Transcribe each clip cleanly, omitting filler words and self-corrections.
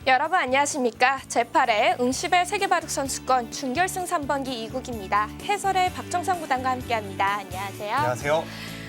여러분 안녕하십니까? 제8회 응시배 세계바둑선수권 준결승 3번기 이국입니다. 해설의 박정상 구단과 함께합니다. 안녕하세요. 안녕하세요.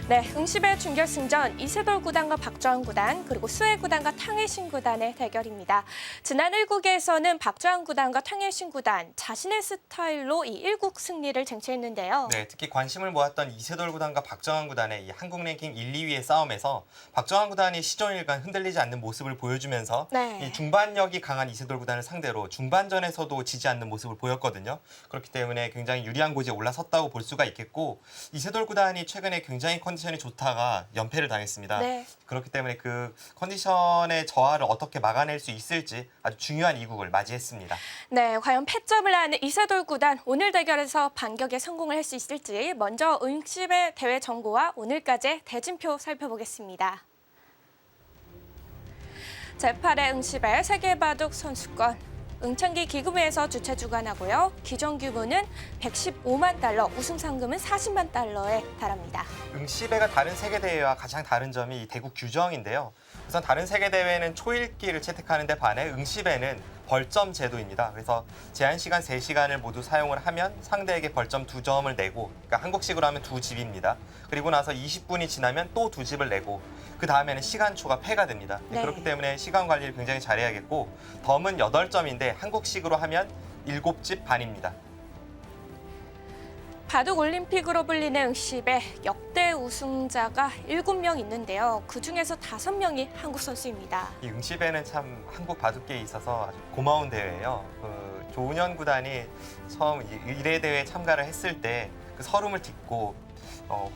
네, 응시배 준결승전 이세돌 구단과 박주환 구단 그리고 수혜 구단과 탕혜신 구단의 대결입니다. 지난 1국에서는 박주환 구단과 탕혜신 구단 자신의 스타일로 이 1국 승리를 쟁취했는데요. 네, 특히 관심을 모았던 이세돌 구단과 박정환 구단의 이 한국 랭킹 1, 2위의 싸움에서 박정환 구단이 시종일관 흔들리지 않는 모습을 보여주면서 네. 이 중반력이 강한 이세돌 구단을 상대로 중반전에서도 지지 않는 모습을 보였거든요. 그렇기 때문에 굉장히 유리한 고지에 올라섰다고 볼 수가 있겠고 이세돌 구단이 최근에 굉장히 컨디션이 좋다가 연패를 당했습니다. 네. 그렇기 때문에 그 컨디션의 저하를 어떻게 막아낼 수 있을지 아주 중요한 이국을 맞이했습니다. 네, 과연 패점을 하는 이세돌 구단 오늘 대결에서 반격에 성공을 할 수 있을지 먼저 응시배 대회 정보와 오늘까지의 대진표 살펴보겠습니다. 제8회 응시배 세계바둑 선수권 응창기 기금회에서 주최 주관하고요. 기존 규모는 115만 달러, 우승 상금은 40만 달러에 달합니다. 응시배가 다른 세계대회와 가장 다른 점이 이 대국 규정인데요. 우선 다른 세계대회는 초읽기를 채택하는 데 반해 응시배는 벌점 제도입니다. 그래서 제한 시간 3시간을 모두 사용을 하면 상대에게 벌점 2점을 내고, 그러니까 한국식으로 하면 2집입니다. 그리고 나서 20분이 지나면 또 2집을 내고, 그 다음에는 시간초가 폐가 됩니다. 네. 그렇기 때문에 시간 관리를 굉장히 잘해야겠고, 덤은 8점인데 한국식으로 하면 7집 반입니다. 바둑 올림픽으로 불리는 응시배 역대 우승자가 7명 있는데요. 그중에서 5명이 한국 선수입니다. 이 응시배는 참 한국 바둑계에 있어서 아주 고마운 대회예요. 조은현 구단이 처음 1회 대회에 참가를 했을 때 그 서름을 딛고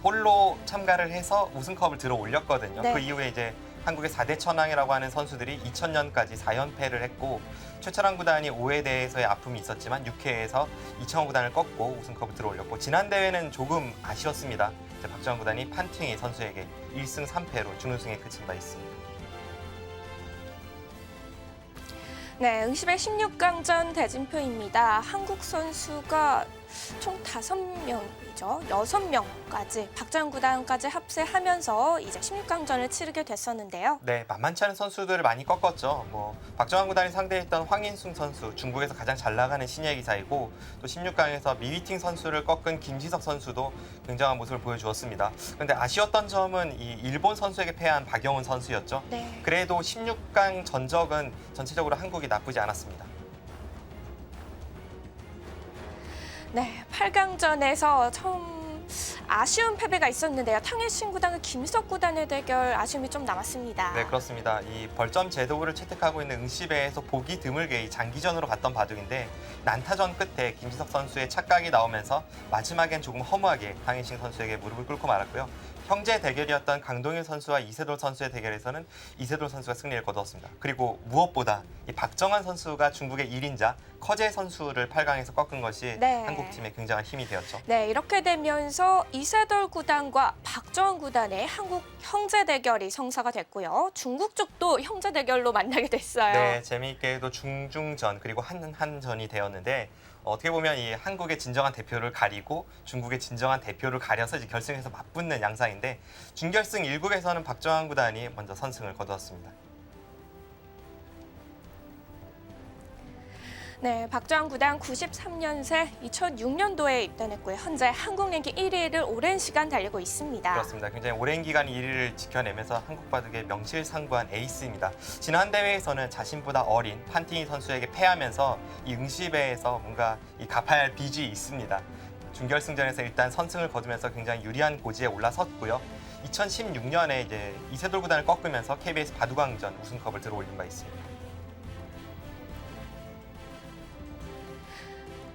홀로 참가를 해서 우승컵을 들어 올렸거든요. 네. 그 이후에 이제 한국의 4대 천왕이라고 하는 선수들이 2000년까지 4연패를 했고, 최철환 구단이 5회 대회에서의 아픔이 있었지만 6회에서 이창호 구단을 꺾고 우승컵을 들어 올렸고, 지난 대회는 조금 아쉬웠습니다. 박정환 구단이 판팅이 선수에게 1승 3패로 준우승에 그친 바 있습니다. 네, 응시배 16강전 대진표입니다. 한국 선수가 총 5명이죠. 6명까지 박주환 구단까지 합세하면서 이제 16강전을 치르게 됐었는데요. 네, 만만치 않은 선수들을 많이 꺾었죠. 박정환 구단이 상대했던 황인숭 선수, 중국에서 가장 잘 나가는 신예 기사이고, 또 16강에서 미위팅 선수를 꺾은 김지석 선수도 굉장한 모습을 보여주었습니다. 그런데 아쉬웠던 점은 이 일본 선수에게 패한 박영훈 선수였죠. 네. 그래도 16강 전적은 전체적으로 한국이 나쁘지 않았습니다. 네, 8강전에서 처음 아쉬운 패배가 있었는데요. 탕혜신 구단과 김석 구단의 대결 아쉬움이 좀 남았습니다. 네, 그렇습니다. 이 벌점 제도를 채택하고 있는 응시배에서 보기 드물게 이 장기전으로 갔던 바둑인데, 난타전 끝에 김지석 선수의 착각이 나오면서 마지막엔 조금 허무하게 강인식 선수에게 무릎을 꿇고 말았고요. 형제 대결이었던 강동일 선수와 이세돌 선수의 대결에서는 이세돌 선수가 승리를 거두었습니다. 그리고 무엇보다 이 박정환 선수가 중국의 1인자 커제 선수를 8강에서 꺾은 것이 네. 한국팀에 굉장한 힘이 되었죠. 네, 이렇게 되면서 이세돌 구단과 박정환 구단의 한국 형제 대결이 성사가 됐고요. 중국 쪽도 형제 대결로 만나게 됐어요. 네, 재미있게도 중중전 그리고 한전이 되었는데, 어떻게 보면 이 한국의 진정한 대표를 가리고 중국의 진정한 대표를 가려서 이제 결승에서 맞붙는 양상인데, 준결승 1국에서는 박정환 구단이 먼저 선승을 거두었습니다. 네, 박주환 구단 93년생 2006년도에 입단했고요. 현재 한국 랭킹 1위를 오랜 시간 달리고 있습니다. 그렇습니다. 굉장히 오랜 기간 1위를 지켜내면서 한국 바둑의 명실상부한 에이스입니다. 지난 대회에서는 자신보다 어린 판팅이 선수에게 패하면서 이 응시배에서 뭔가 이 갚아야 할 빚이 있습니다. 준결승전에서 일단 선승을 거두면서 굉장히 유리한 고지에 올라섰고요. 2016년에 이제 이세돌 구단을 꺾으면서 KBS 바둑왕전 우승컵을 들어올린 바 있습니다.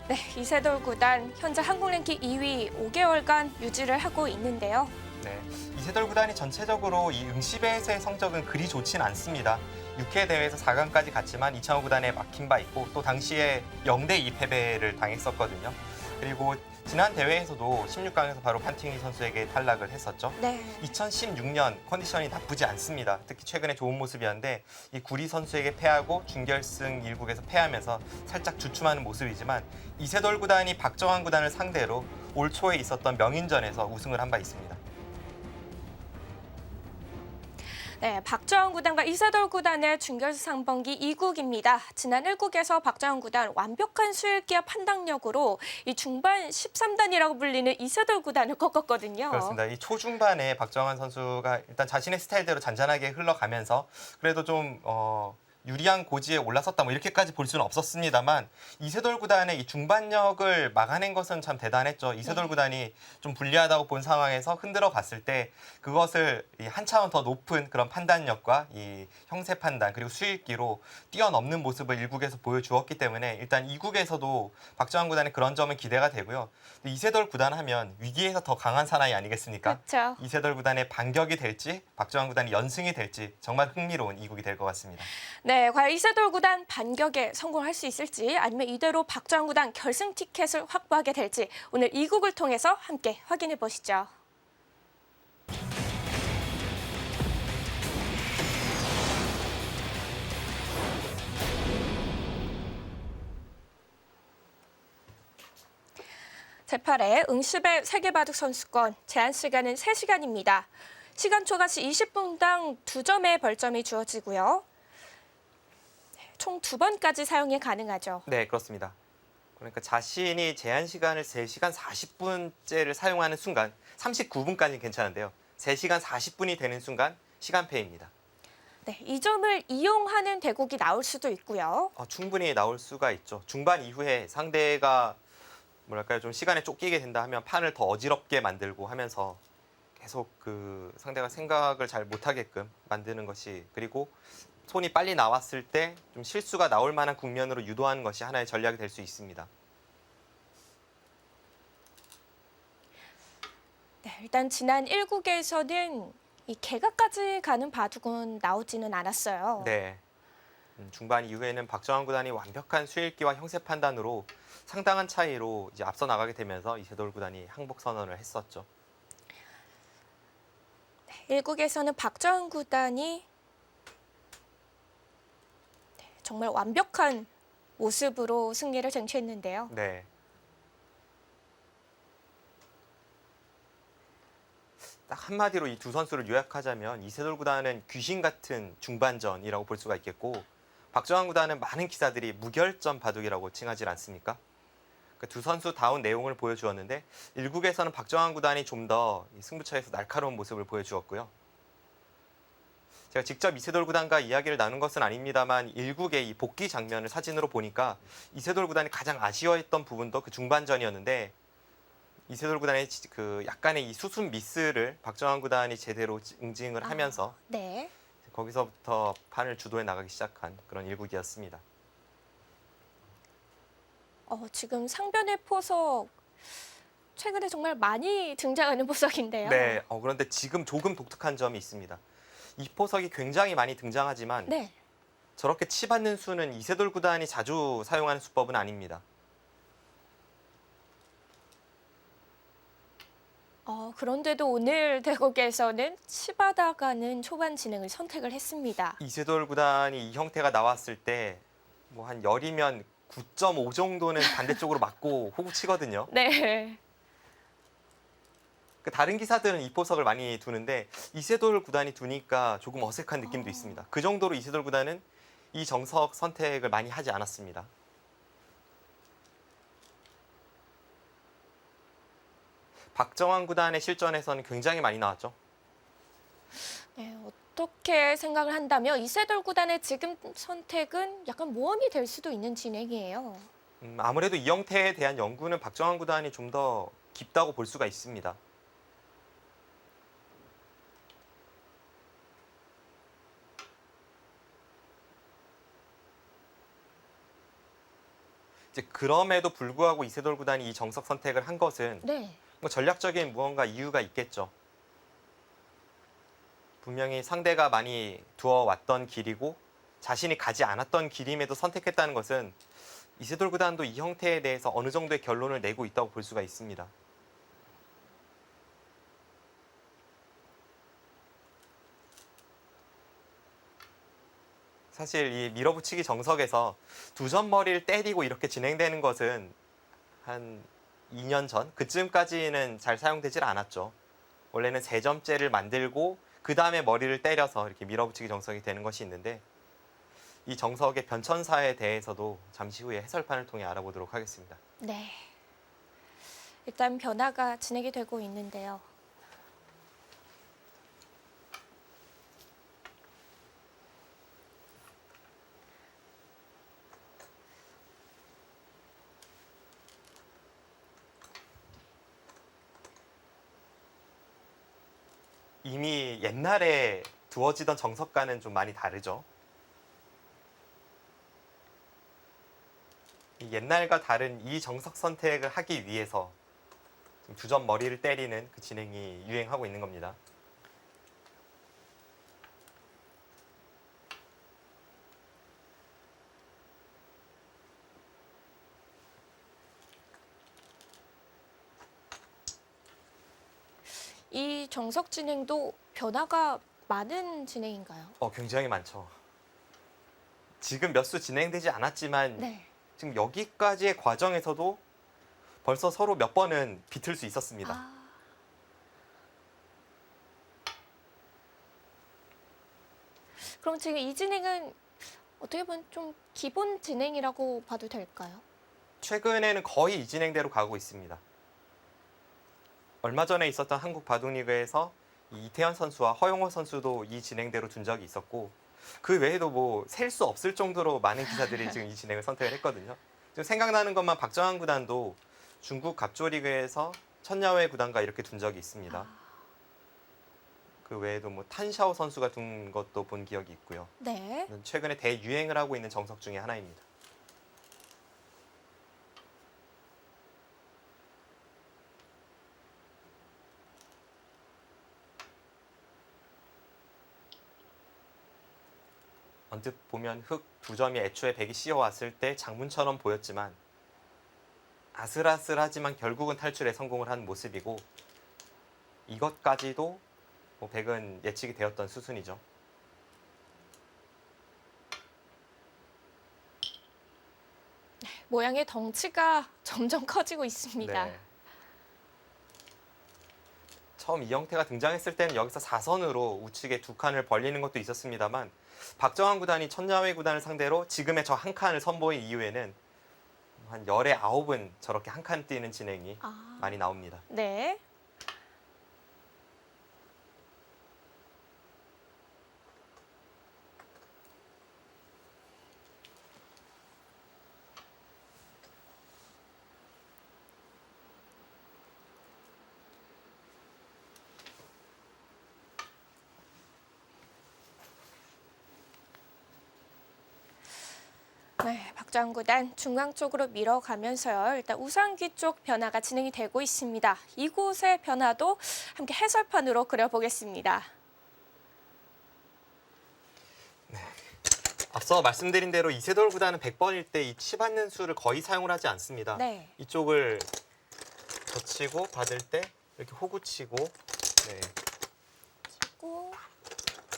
네, 이세돌 구단 현재 한국 랭킹 2위 5개월간 유지를 하고 있는데요. 네, 이세돌 구단이 전체적으로 이 응시배에서의 성적은 그리 좋진 않습니다. 6회 대회에서 4강까지 갔지만 이창호 구단에 막힌 바 있고, 또 당시에 0대2 패배를 당했었거든요. 그리고 지난 대회에서도 16강에서 바로 판팅이 선수에게 탈락을 했었죠. 네. 2016년 컨디션이 나쁘지 않습니다. 특히 최근에 좋은 모습이었는데, 이 구리 선수에게 패하고 준결승 1국에서 패하면서 살짝 주춤하는 모습이지만, 이세돌 구단이 박정환 구단을 상대로 올 초에 있었던 명인전에서 우승을 한 바 있습니다. 네, 박주영 구단과 이세돌 구단의 준결승 상반기 2국입니다. 지난 1국에서 박주영 구단 완벽한 수일기와 판단력으로 이 중반 13단이라고 불리는 이세돌 구단을 꺾었거든요. 그렇습니다. 이 초중반에 박정환 선수가 일단 자신의 스타일대로 잔잔하게 흘러가면서 그래도 좀 유리한 고지에 올라섰다 뭐 이렇게까지 볼 수는 없었습니다만 이세돌 구단의 이 중반력을 막아낸 것은 참 대단했죠. 이세돌 네. 구단이 좀 불리하다고 본 상황에서 흔들어 갔을 때 그것을 한 차원 더 높은 그런 판단력과 이 형세 판단 그리고 수익기로 뛰어넘는 모습을 1국에서 보여주었기 때문에 일단 2국에서도 박정환 구단의 그런 점은 기대가 되고요. 이세돌 구단 하면 위기에서 더 강한 사나이 아니겠습니까? 그렇죠. 이세돌 구단의 반격이 될지 박정환 구단의 연승이 될지 정말 흥미로운 2국이 될 것 같습니다. 네, 과연 이세돌 구단 반격에 성공할 수 있을지 아니면 이대로 박주영 구단 결승 티켓을 확보하게 될지 오늘 2국을 통해서 함께 확인해 보시죠. 제8회 응시배 세계바둑 선수권 제한 시간은 3시간입니다. 시간 초과 시 20분당 2점의 벌점이 주어지고요. 총 2번까지 사용이 가능하죠. 네, 그렇습니다. 그러니까 자신이 제한 시간을 3시간 40분째를 사용하는 순간 39분까지는 괜찮은데요. 3시간 40분이 되는 순간 시간패입니다. 네, 이 점을 이용하는 대국이 나올 수도 있고요. 충분히 나올 수가 있죠. 중반 이후에 상대가 뭐랄까요, 좀 시간에 쫓기게 된다 하면 판을 더 어지럽게 만들고 하면서 계속 그 상대가 생각을 잘 못하게끔 만드는 것이 그리고 손이 빨리 나왔을 때 좀 실수가 나올 만한 국면으로 유도하는 것이 하나의 전략이 될 수 있습니다. 네, 일단 지난 1국에서는 이 개가까지 가는 바둑은 나오지는 않았어요. 네. 중반 이후에는 박정환 구단이 완벽한 수일기와 형세 판단으로 상당한 차이로 이제 앞서 나가게 되면서 이세돌 구단이 항복 선언을 했었죠. 1국에서는 박주영 구단이 정말 완벽한 모습으로 승리를 쟁취했는데요. 네. 딱 한마디로 이 두 선수를 요약하자면 이세돌 구단은 귀신 같은 중반전이라고 볼 수가 있겠고 박정환 구단은 많은 기사들이 무결점 바둑이라고 칭하지 않습니까? 그 두 선수다운 내용을 보여주었는데 1국에서는 박정환 구단이 좀 더 승부처에서 날카로운 모습을 보여주었고요. 제가 직접 이세돌 구단과 이야기를 나눈 것은 아닙니다만 1국의 이 복귀 장면을 사진으로 보니까 이세돌 구단이 가장 아쉬워했던 부분도 그 중반전이었는데 이세돌 구단의 그 약간의 이 수순 미스를 박정환 구단이 제대로 응징을 하면서 네. 거기서부터 판을 주도해 나가기 시작한 그런 1국이었습니다. 지금 상변의 포석 최근에 정말 많이 등장하는 포석인데요. 네, 그런데 지금 조금 독특한 점이 있습니다. 이 포석이 굉장히 많이 등장하지만 네. 저렇게 치받는 수는 이세돌 구단이 자주 사용하는 수법은 아닙니다. 그런데도 오늘 대국에서는 치받아가는 초반 진행을 선택을 했습니다. 이세돌 구단이 이 형태가 나왔을 때 뭐 한 열이면 9.5 정도는 반대쪽으로 맞고 호구 치거든요. 네. 다른 기사들은 이 포석을 많이 두는데 이세돌 구단이 두니까 조금 어색한 느낌도 있습니다. 그 정도로 이세돌 구단은 이 정석 선택을 많이 하지 않았습니다. 박정환 구단의 실전에서는 굉장히 많이 나왔죠. 네, 어떻게 생각을 한다면 이세돌 구단의 지금 선택은 약간 모험이 될 수도 있는 진행이에요. 아무래도 이 형태에 대한 연구는 박정환 구단이 좀 더 깊다고 볼 수가 있습니다. 이제 그럼에도 불구하고 이세돌 구단이 이 정석 선택을 한 것은 네. 뭐 전략적인 무언가 이유가 있겠죠. 분명히 상대가 많이 두어왔던 길이고 자신이 가지 않았던 길임에도 선택했다는 것은 이세돌 구단도 이 형태에 대해서 어느 정도의 결론을 내고 있다고 볼 수가 있습니다. 사실 이 밀어붙이기 정석에서 두 점 머리를 때리고 이렇게 진행되는 것은 한 2년 전 그쯤까지는 잘 사용되질 않았죠. 원래는 세 점째를 만들고 그 다음에 머리를 때려서 이렇게 밀어붙이기 정석이 되는 것이 있는데 이 정석의 변천사에 대해서도 잠시 후에 해설판을 통해 알아보도록 하겠습니다. 네. 일단 변화가 진행이 되고 있는데요. 이미 옛날에 두어지던 정석과는 좀 많이 다르죠. 이 옛날과 다른 이 정석 선택을 하기 위해서 두 점 머리를 때리는 그 진행이 유행하고 있는 겁니다. 이 정석 진행도 변화가 많은 진행인가요? 굉장히 많죠. 지금 몇 수 진행되지 않았지만 네. 지금 여기까지의 과정에서도 벌써 서로 몇 번은 비틀 수 있었습니다. 아, 그럼 지금 이 진행은 어떻게 보면 좀 기본 진행이라고 봐도 될까요? 최근에는 거의 이 진행대로 가고 있습니다. 얼마 전에 있었던 한국 바둑리그에서 이태현 선수와 허용호 선수도 이 진행대로 둔 적이 있었고 그 외에도 뭐 셀 수 없을 정도로 많은 기사들이 지금 이 진행을 선택을 했거든요. 지금 생각나는 것만 박정환 구단도 중국 갑조리그에서 천야오의 구단과 이렇게 둔 적이 있습니다. 그 외에도 뭐 탄샤오 선수가 둔 것도 본 기억이 있고요. 네. 최근에 대유행을 하고 있는 정석 중에 하나입니다. 언뜻 보면 흑 두 점이 애초에 백이 씌어왔을 때 장문처럼 보였지만 아슬아슬하지만 결국은 탈출에 성공을 한 모습이고 이것까지도 뭐 백은 예측이 되었던 수순이죠. 모양의 덩치가 점점 커지고 있습니다. 네. 처음 이 형태가 등장했을 때는 여기서 4선으로 우측에 두 칸을 벌리는 것도 있었습니다만 박정환 구단이 천야오의 구단을 상대로 지금의 저 한 칸을 선보인 이후에는 한 열에 9은 저렇게 한 칸 뛰는 진행이 많이 나옵니다. 네. 네, 박정환 구단 중앙 쪽으로 밀어가면서요. 일단 우상귀 쪽 변화가 진행이 되고 있습니다. 이곳의 변화도 함께 해설판으로 그려보겠습니다. 앞서 말씀드린 대로 이세돌 구단은 100번일 때 이 치받는 수를 거의 사용을 하지 않습니다. 네. 이쪽을 젖히고 받을 때 이렇게 호구치고 치고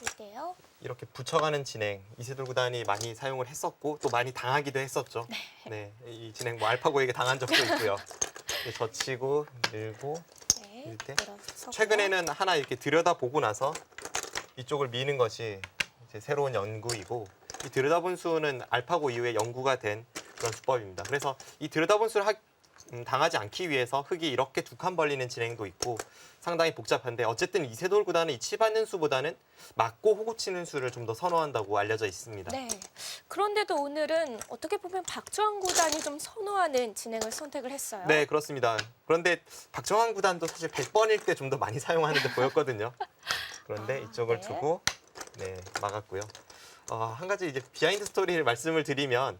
이게요. 이렇게 붙여가는 진행 이세돌 구단이 많이 사용을 했었고 또 많이 당하기도 했었죠. 네, 이 진행 뭐 알파고에게 당한 적도 있고요. 젖히고 밀고 네. 밀 때. 밀어서고요. 최근에는 하나 이렇게 들여다보고 나서 이쪽을 미는 것이 이제 새로운 연구이고 이 들여다본 수는 알파고 이후에 연구가 된 그런 수법입니다. 그래서 이 들여다본 수를 당하지 않기 위해서 흙이 이렇게 두 칸 벌리는 진행도 있고 상당히 복잡한데 어쨌든 이세돌 구단은 이 치받는 수보다는 맞고 호구치는 수를 좀 더 선호한다고 알려져 있습니다. 네. 그런데도 오늘은 어떻게 보면 박정환 구단이 좀 선호하는 진행을 선택을 했어요. 네, 그렇습니다. 그런데 박정환 구단도 사실 100번일 때 좀 더 많이 사용하는 데 보였거든요. 그런데 이쪽을 네. 두고 막았고요. 한 가지 이제 비하인드 스토리를 말씀을 드리면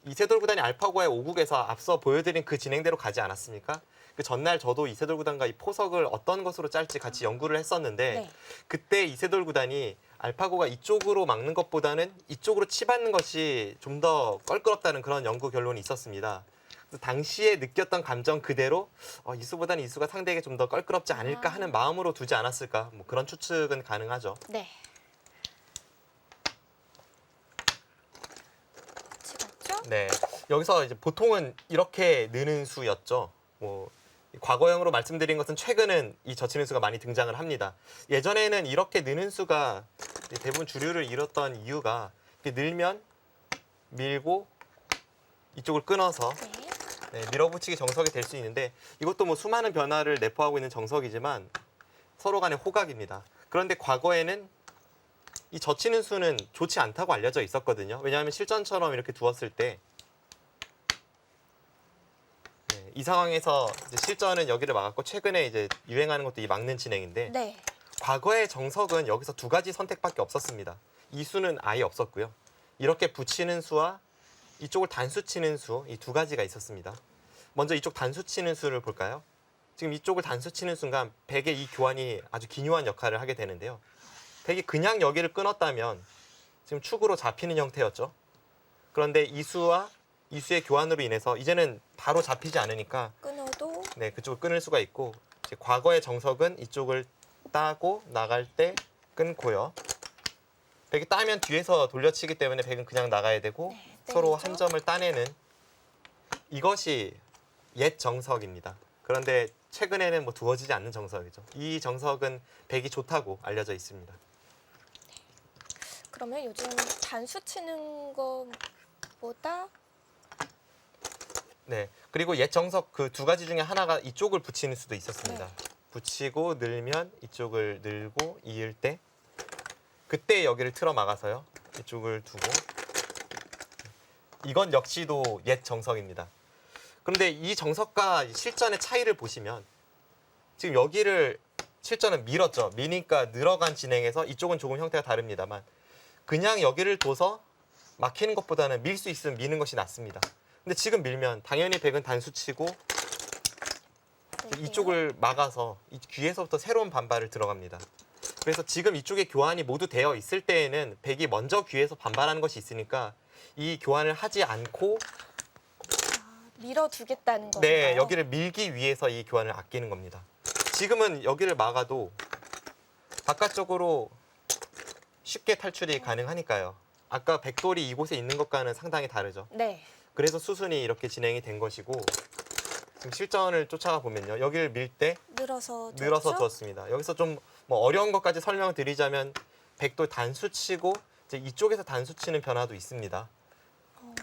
이세돌 구단이 알파고의 5국에서 앞서 보여드린 그 진행대로 가지 않았습니까? 그 전날 저도 이세돌 구단과 이 포석을 어떤 것으로 짤지 같이 연구를 했었는데 네. 그때 이세돌 구단이 알파고가 이쪽으로 막는 것보다는 이쪽으로 치받는 것이 좀 더 껄끄럽다는 그런 연구 결론이 있었습니다. 그래서 당시에 느꼈던 감정 그대로 이수보다는 이수가 상대에게 좀 더 껄끄럽지 않을까 하는 마음으로 두지 않았을까 뭐 그런 추측은 가능하죠. 네. 같이 갔죠? 네, 여기서 이제 보통은 이렇게 느는 수였죠. 뭐 과거형으로 말씀드린 것은 최근은 이 젖히는 수가 많이 등장을 합니다. 예전에는 이렇게 느는 수가 대부분 주류를 이뤘던 이유가 이렇게 늘면 밀고 이쪽을 끊어서 네. 밀어붙이기 정석이 될 수 있는데 이것도 뭐 수많은 변화를 내포하고 있는 정석이지만 서로 간의 호각입니다. 그런데 과거에는 이 젖히는 수는 좋지 않다고 알려져 있었거든요. 왜냐하면 실전처럼 이렇게 두었을 때 이 상황에서 이제 실전은 여기를 막았고 최근에 이제 유행하는 것도 이 막는 진행인데 네. 과거의 정석은 여기서 두 가지 선택밖에 없었습니다. 이 수는 아예 없었고요. 이렇게 붙이는 수와 이쪽을 단수 치는 수, 이 두 가지가 있었습니다. 먼저 이쪽 단수 치는 수를 볼까요? 지금 이쪽을 단수 치는 순간 백의 이 교환이 아주 기묘한 역할을 하게 되는데요. 백이 그냥 여기를 끊었다면 지금 축으로 잡히는 형태였죠. 그런데 이 수와 이 수의 교환으로 인해서 이제는 바로 잡히지 않으니까 끊어도 그쪽을 끊을 수가 있고 이제 과거의 정석은 이쪽을 따고 나갈 때 끊고요. 백이 따면 뒤에서 돌려치기 때문에 백은 그냥 나가야 되고 네, 서로 때리죠. 한 점을 따내는 이것이 옛 정석입니다. 그런데 최근에는 뭐 두어지지 않는 정석이죠. 이 정석은 백이 좋다고 알려져 있습니다. 그러면 요즘 단수 치는 것보다 네. 그리고 옛 정석 그 두 가지 중에 하나가 이쪽을 붙이는 수도 있었습니다. 네. 붙이고 늘면 이쪽을 늘고 이을 때 그때 여기를 틀어 막아서요. 이쪽을 두고 이건 역시도 옛 정석입니다. 그런데 이 정석과 실전의 차이를 보시면 지금 여기를 실전은 밀었죠. 미니까 늘어간 진행에서 이쪽은 조금 형태가 다릅니다만 그냥 여기를 둬서 막히는 것보다는 밀 수 있으면 미는 것이 낫습니다. 근데 지금 밀면 당연히 백은 단수 치고 이쪽을 막아서 이 귀에서부터 새로운 반발을 들어갑니다. 그래서 지금 이쪽에 교환이 모두 되어 있을 때에는 백이 먼저 귀에서 반발하는 것이 있으니까 이 교환을 하지 않고 밀어두겠다는 건가요? 네, 여기를 밀기 위해서 이 교환을 아끼는 겁니다. 지금은 여기를 막아도 바깥쪽으로 쉽게 탈출이 가능하니까요. 아까 백돌이 이곳에 있는 것과는 상당히 다르죠. 네. 그래서 수순이 이렇게 진행이 된 것이고 지금 실전을 쫓아가 보면요. 여기를 밀 때 늘어서 두었습니다. 여기서 좀 뭐 어려운 것까지 설명드리자면 백돌 단수 치고 이제 이쪽에서 단수 치는 변화도 있습니다. 그러면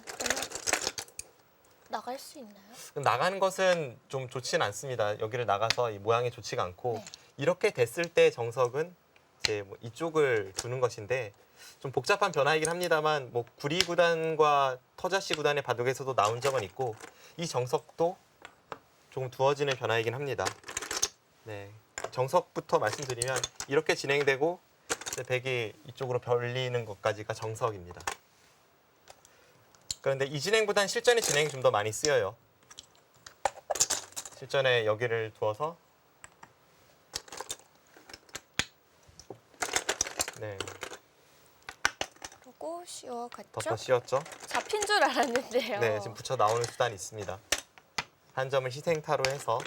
나갈 수 있나요? 나가는 것은 좀 좋지는 않습니다. 여기를 나가서 이 모양이 좋지가 않고 네. 이렇게 됐을 때 정석은 이제 뭐 이쪽을 두는 것인데 좀 복잡한 변화이긴 합니다만 뭐 구리 구단과 터자시 구단의 바둑에서도 나온 적은 있고 이 정석도 조금 두어지는 변화이긴 합니다. 네, 정석부터 말씀드리면 이렇게 진행되고 이제 백이 이쪽으로 벌리는 것까지가 정석입니다. 그런데 이 진행보다는 실전의 진행이 좀 더 많이 쓰여요. 실전에 여기를 두어서 네, 그리고 씌워갔죠? 덮어 씌웠죠. 잡힌 줄 알았는데요. 네, 지금 붙여 나오는 수단이 있습니다. 한 점을 희생타로 해서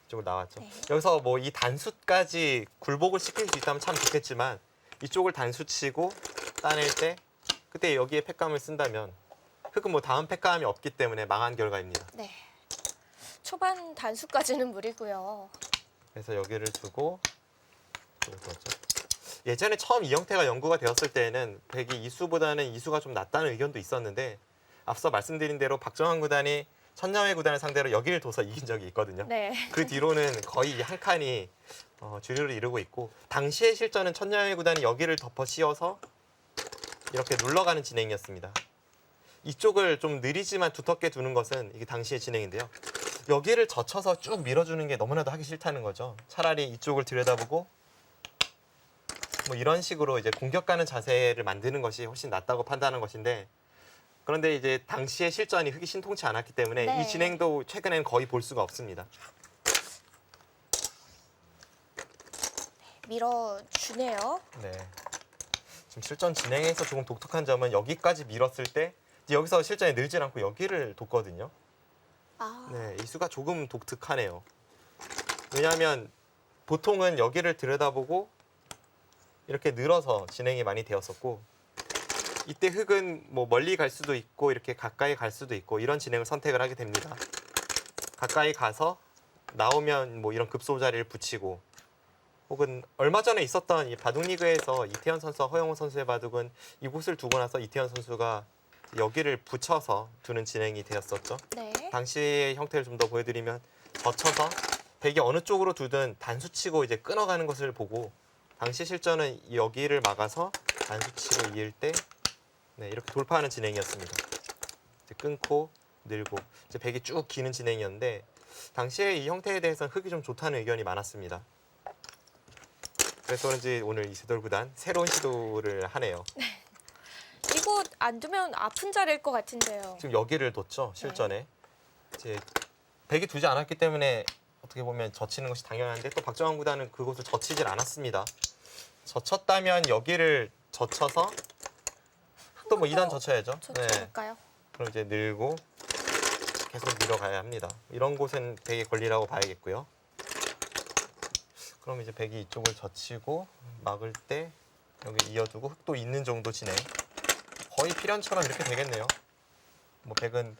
이쪽으로 나왔죠. 네. 여기서 뭐 이 단수까지 굴복을 시킬 수 있다면 참 좋겠지만 이쪽을 단수 치고 따낼 때 그때 여기에 팩감을 쓴다면 흑은 뭐 다음 팩감이 없기 때문에 망한 결과입니다. 네. 초반 단수까지는 무리고요. 그래서 여기를 두고 이쪽을 두었죠. 예전에 처음 이 형태가 연구가 되었을 때에는 백이 이수보다는 이수가 좀 낫다는 의견도 있었는데 앞서 말씀드린 대로 박정환 구단이 천녀회 구단을 상대로 여기를 둬서 이긴 적이 있거든요. 네. 그 뒤로는 거의 한 칸이 주류를 이루고 있고 당시의 실전은 천녀회 구단이 여기를 덮어 씌워서 이렇게 눌러가는 진행이었습니다. 이쪽을 좀 느리지만 두텁게 두는 것은 이게 당시의 진행인데요. 여기를 젖혀서 쭉 밀어주는 게 너무나도 하기 싫다는 거죠. 차라리 이쪽을 들여다보고 뭐 이런 식으로 이제 공격가는 자세를 만드는 것이 훨씬 낫다고 판단하는 것인데 그런데 이제 당시의 실전이 흑이 신통치 않았기 때문에 네. 이 진행도 최근에는 거의 볼 수가 없습니다. 밀어주네요. 네. 지금 실전 진행에서 조금 독특한 점은 여기까지 밀었을 때 이제 여기서 실전이 늘질 않고 여기를 뒀거든요. 아, 네, 이 수가 조금 독특하네요. 왜냐하면 보통은 여기를 들여다보고 이렇게 늘어서 진행이 많이 되었었고 이때 흑은 뭐 멀리 갈 수도 있고 이렇게 가까이 갈 수도 있고 이런 진행을 선택을 하게 됩니다. 가까이 가서 나오면 뭐 이런 급소 자리를 붙이고 혹은 얼마 전에 있었던 이 바둑 리그에서 이태현 선수와 허영우 선수의 바둑은 이곳을 두고 나서 이태현 선수가 여기를 붙여서 두는 진행이 되었었죠. 네. 당시의 형태를 좀 더 보여드리면 젖혀서 백이 어느 쪽으로 두든 단수치고 이제 끊어가는 것을 보고 당시 실전은 여기를 막아서 단수치고 이을 때 네, 이렇게 돌파하는 진행이었습니다. 이제 끊고 늘고 이제 백이 쭉 기는 진행이었는데 당시에 이 형태에 대해서는 흑이 좀 좋다는 의견이 많았습니다. 그래서 그런지 오늘 이세돌 구단 새로운 시도를 하네요. 이거 안 두면 아픈 자리일 것 같은데요. 지금 여기를 뒀죠 실전에. 이제 백이 두지 않았기 때문에 어떻게 보면 젖히는 것이 당연한데 또 박정환 구단은 그곳을 젖히질 않았습니다. 젖혔다면 여기를 젖혀서 또 뭐 2단 젖혀야죠. 젖혀볼까요? 그럼 이제 늘고 계속 밀어가야 합니다. 이런 곳은 백의 권리라고 봐야겠고요. 그럼 이제 백이 이쪽을 젖히고 막을 때 여기 이어두고 흑도 있는 정도 진행. 거의 필연처럼 이렇게 되겠네요. 뭐 백은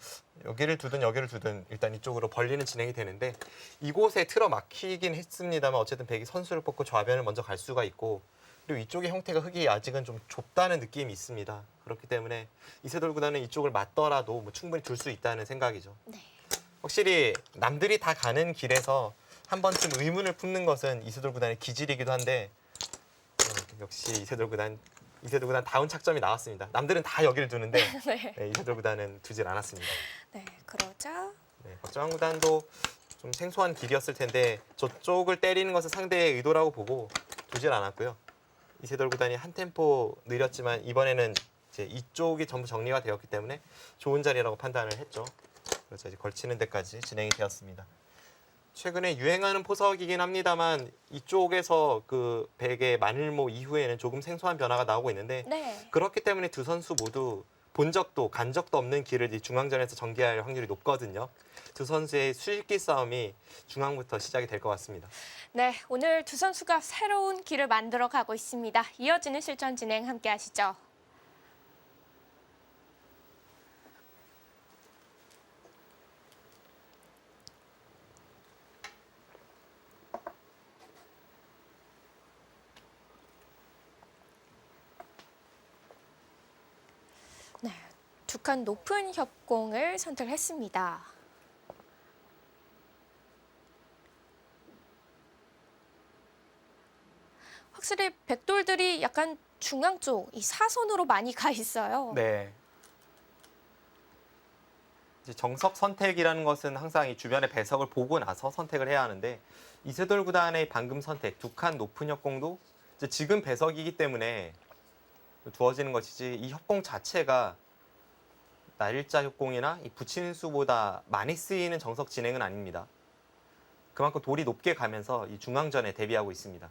여기를 두든 여기를 두든 일단 이쪽으로 벌리는 진행이 되는데 이곳에 틀어 막히긴 했습니다만 어쨌든 백이 선수를 뽑고 좌변을 먼저 갈 수가 있고 그리고 이쪽의 형태가 흑이 아직은 좀 좁다는 느낌이 있습니다. 그렇기 때문에 이세돌 구단은 이쪽을 맞더라도 뭐 충분히 둘 수 있다는 생각이죠. 네. 확실히 남들이 다 가는 길에서 한 번쯤 의문을 품는 것은 이세돌 구단의 기질이기도 한데 역시 이세돌 구단 다운 착점이 나왔습니다. 남들은 다 여기를 두는데 네. 네, 이세돌 구단은 두질 않았습니다. 네, 그러자 네, 박정환 구단도 좀 생소한 길이었을 텐데 저쪽을 때리는 것은 상대의 의도라고 보고 두질 않았고요. 이세돌 구단이 한 템포 느렸지만 이번에는 이제 이쪽이 전부 정리가 되었기 때문에 좋은 자리라고 판단을 했죠. 그래서 이제 걸치는 데까지 진행이 되었습니다. 최근에 유행하는 포석이긴 합니다만 이쪽에서 그 백의 만일모 이후에는 조금 생소한 변화가 나오고 있는데 네. 그렇기 때문에 두 선수 모두 본 적도 간 적도 없는 길을 이 중앙전에서 전개할 확률이 높거든요. 두 선수의 수익기 싸움이 중앙부터 시작이 될 것 같습니다. 네, 오늘 두 선수가 새로운 길을 만들어 가고 있습니다. 이어지는 실전 진행 함께 하시죠. 네, 두 칸 높은 협공을 선택했습니다. 확실히 백돌들이 약간 중앙 쪽, 이 사선으로 많이 가 있어요. 네. 이제 정석 선택이라는 것은 항상 이 주변의 배석을 보고 나서 선택을 해야 하는데 이세돌 구단의 방금 선택 두 칸 높은 협공도 이제 지금 배석이기 때문에 두어지는 것이지 이 협공 자체가 날일자 협공이나 이 붙이는 수보다 많이 쓰이는 정석 진행은 아닙니다. 그만큼 돌이 높게 가면서 이 중앙전에 대비하고 있습니다.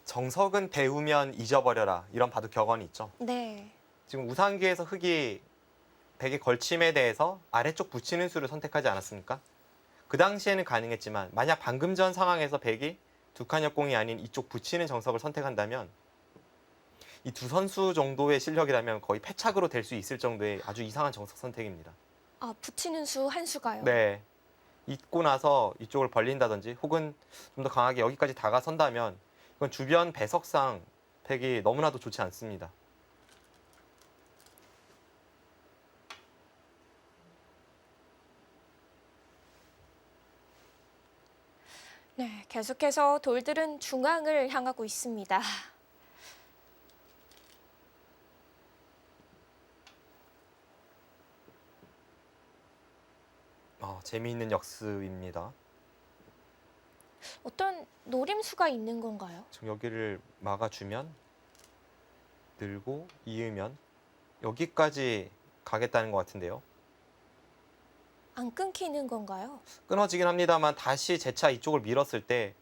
정석은 배우면 잊어버려라 이런 바둑 격언이 있죠. 네. 지금 우상기에서 흑이 백의 걸침에 대해서 아래쪽 붙이는 수를 선택하지 않았습니까? 그 당시에는 가능했지만 만약 방금 전 상황에서 백이 두 칸 협공이 아닌 이쪽 붙이는 정석을 선택한다면 이 두 선수 정도의 실력이라면 거의 패착으로 될 수 있을 정도의 아주 이상한 정석 선택입니다. 아, 붙이는 수 한 수가요? 네. 잊고 나서 이쪽을 벌린다든지 혹은 좀 더 강하게 여기까지 다가선다면 이건 주변 배석상 백이 너무나도 좋지 않습니다. 네, 계속해서 돌들은 중앙을 향하고 있습니다. 재미있는 역습입니다. 어떤 노림수가 있는 건가요? 지금 여기를 막아주면 늘고 이으면 여기까지 가겠다는 것 같은데요. 안 끊기는 건가요? 끊어지긴 합니다만 다시 재차 이쪽을 밀었을 때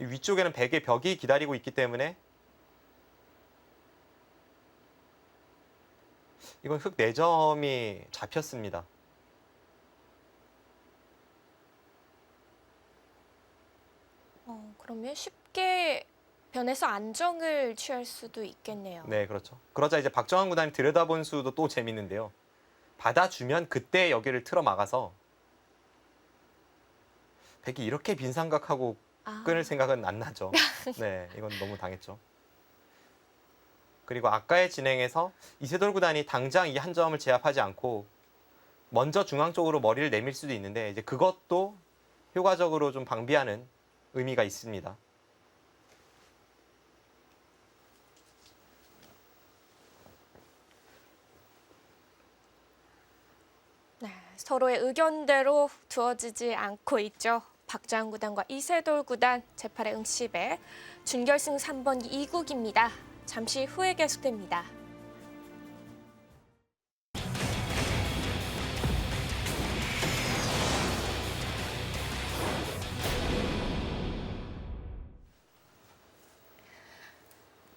이 위쪽에는 백의 벽이 기다리고 있기 때문에 이건 흑 4점이 잡혔습니다. 그러면 쉽게 변해서 안정을 취할 수도 있겠네요. 네, 그렇죠. 그러자 이제 박정환 구단이 들여다본 수도 또 재밌는데요. 받아주면 그때 여기를 틀어 막아서 백이 이렇게 빈삼각하고 끊을 생각은 안 나죠. 네, 이건 너무 당했죠. 그리고 아까의 진행에서 이세돌 구단이 당장 이 한 점을 제압하지 않고 먼저 중앙 쪽으로 머리를 내밀 수도 있는데 이제 그것도 효과적으로 좀 방비하는 의미가 있습니다. 네, 서로의 의견대로 두어지지 않고 있죠. 박정환 구단과 이세돌 구단 제8회 응시배 준결승 3번 2국입니다. 잠시 후에 계속됩니다.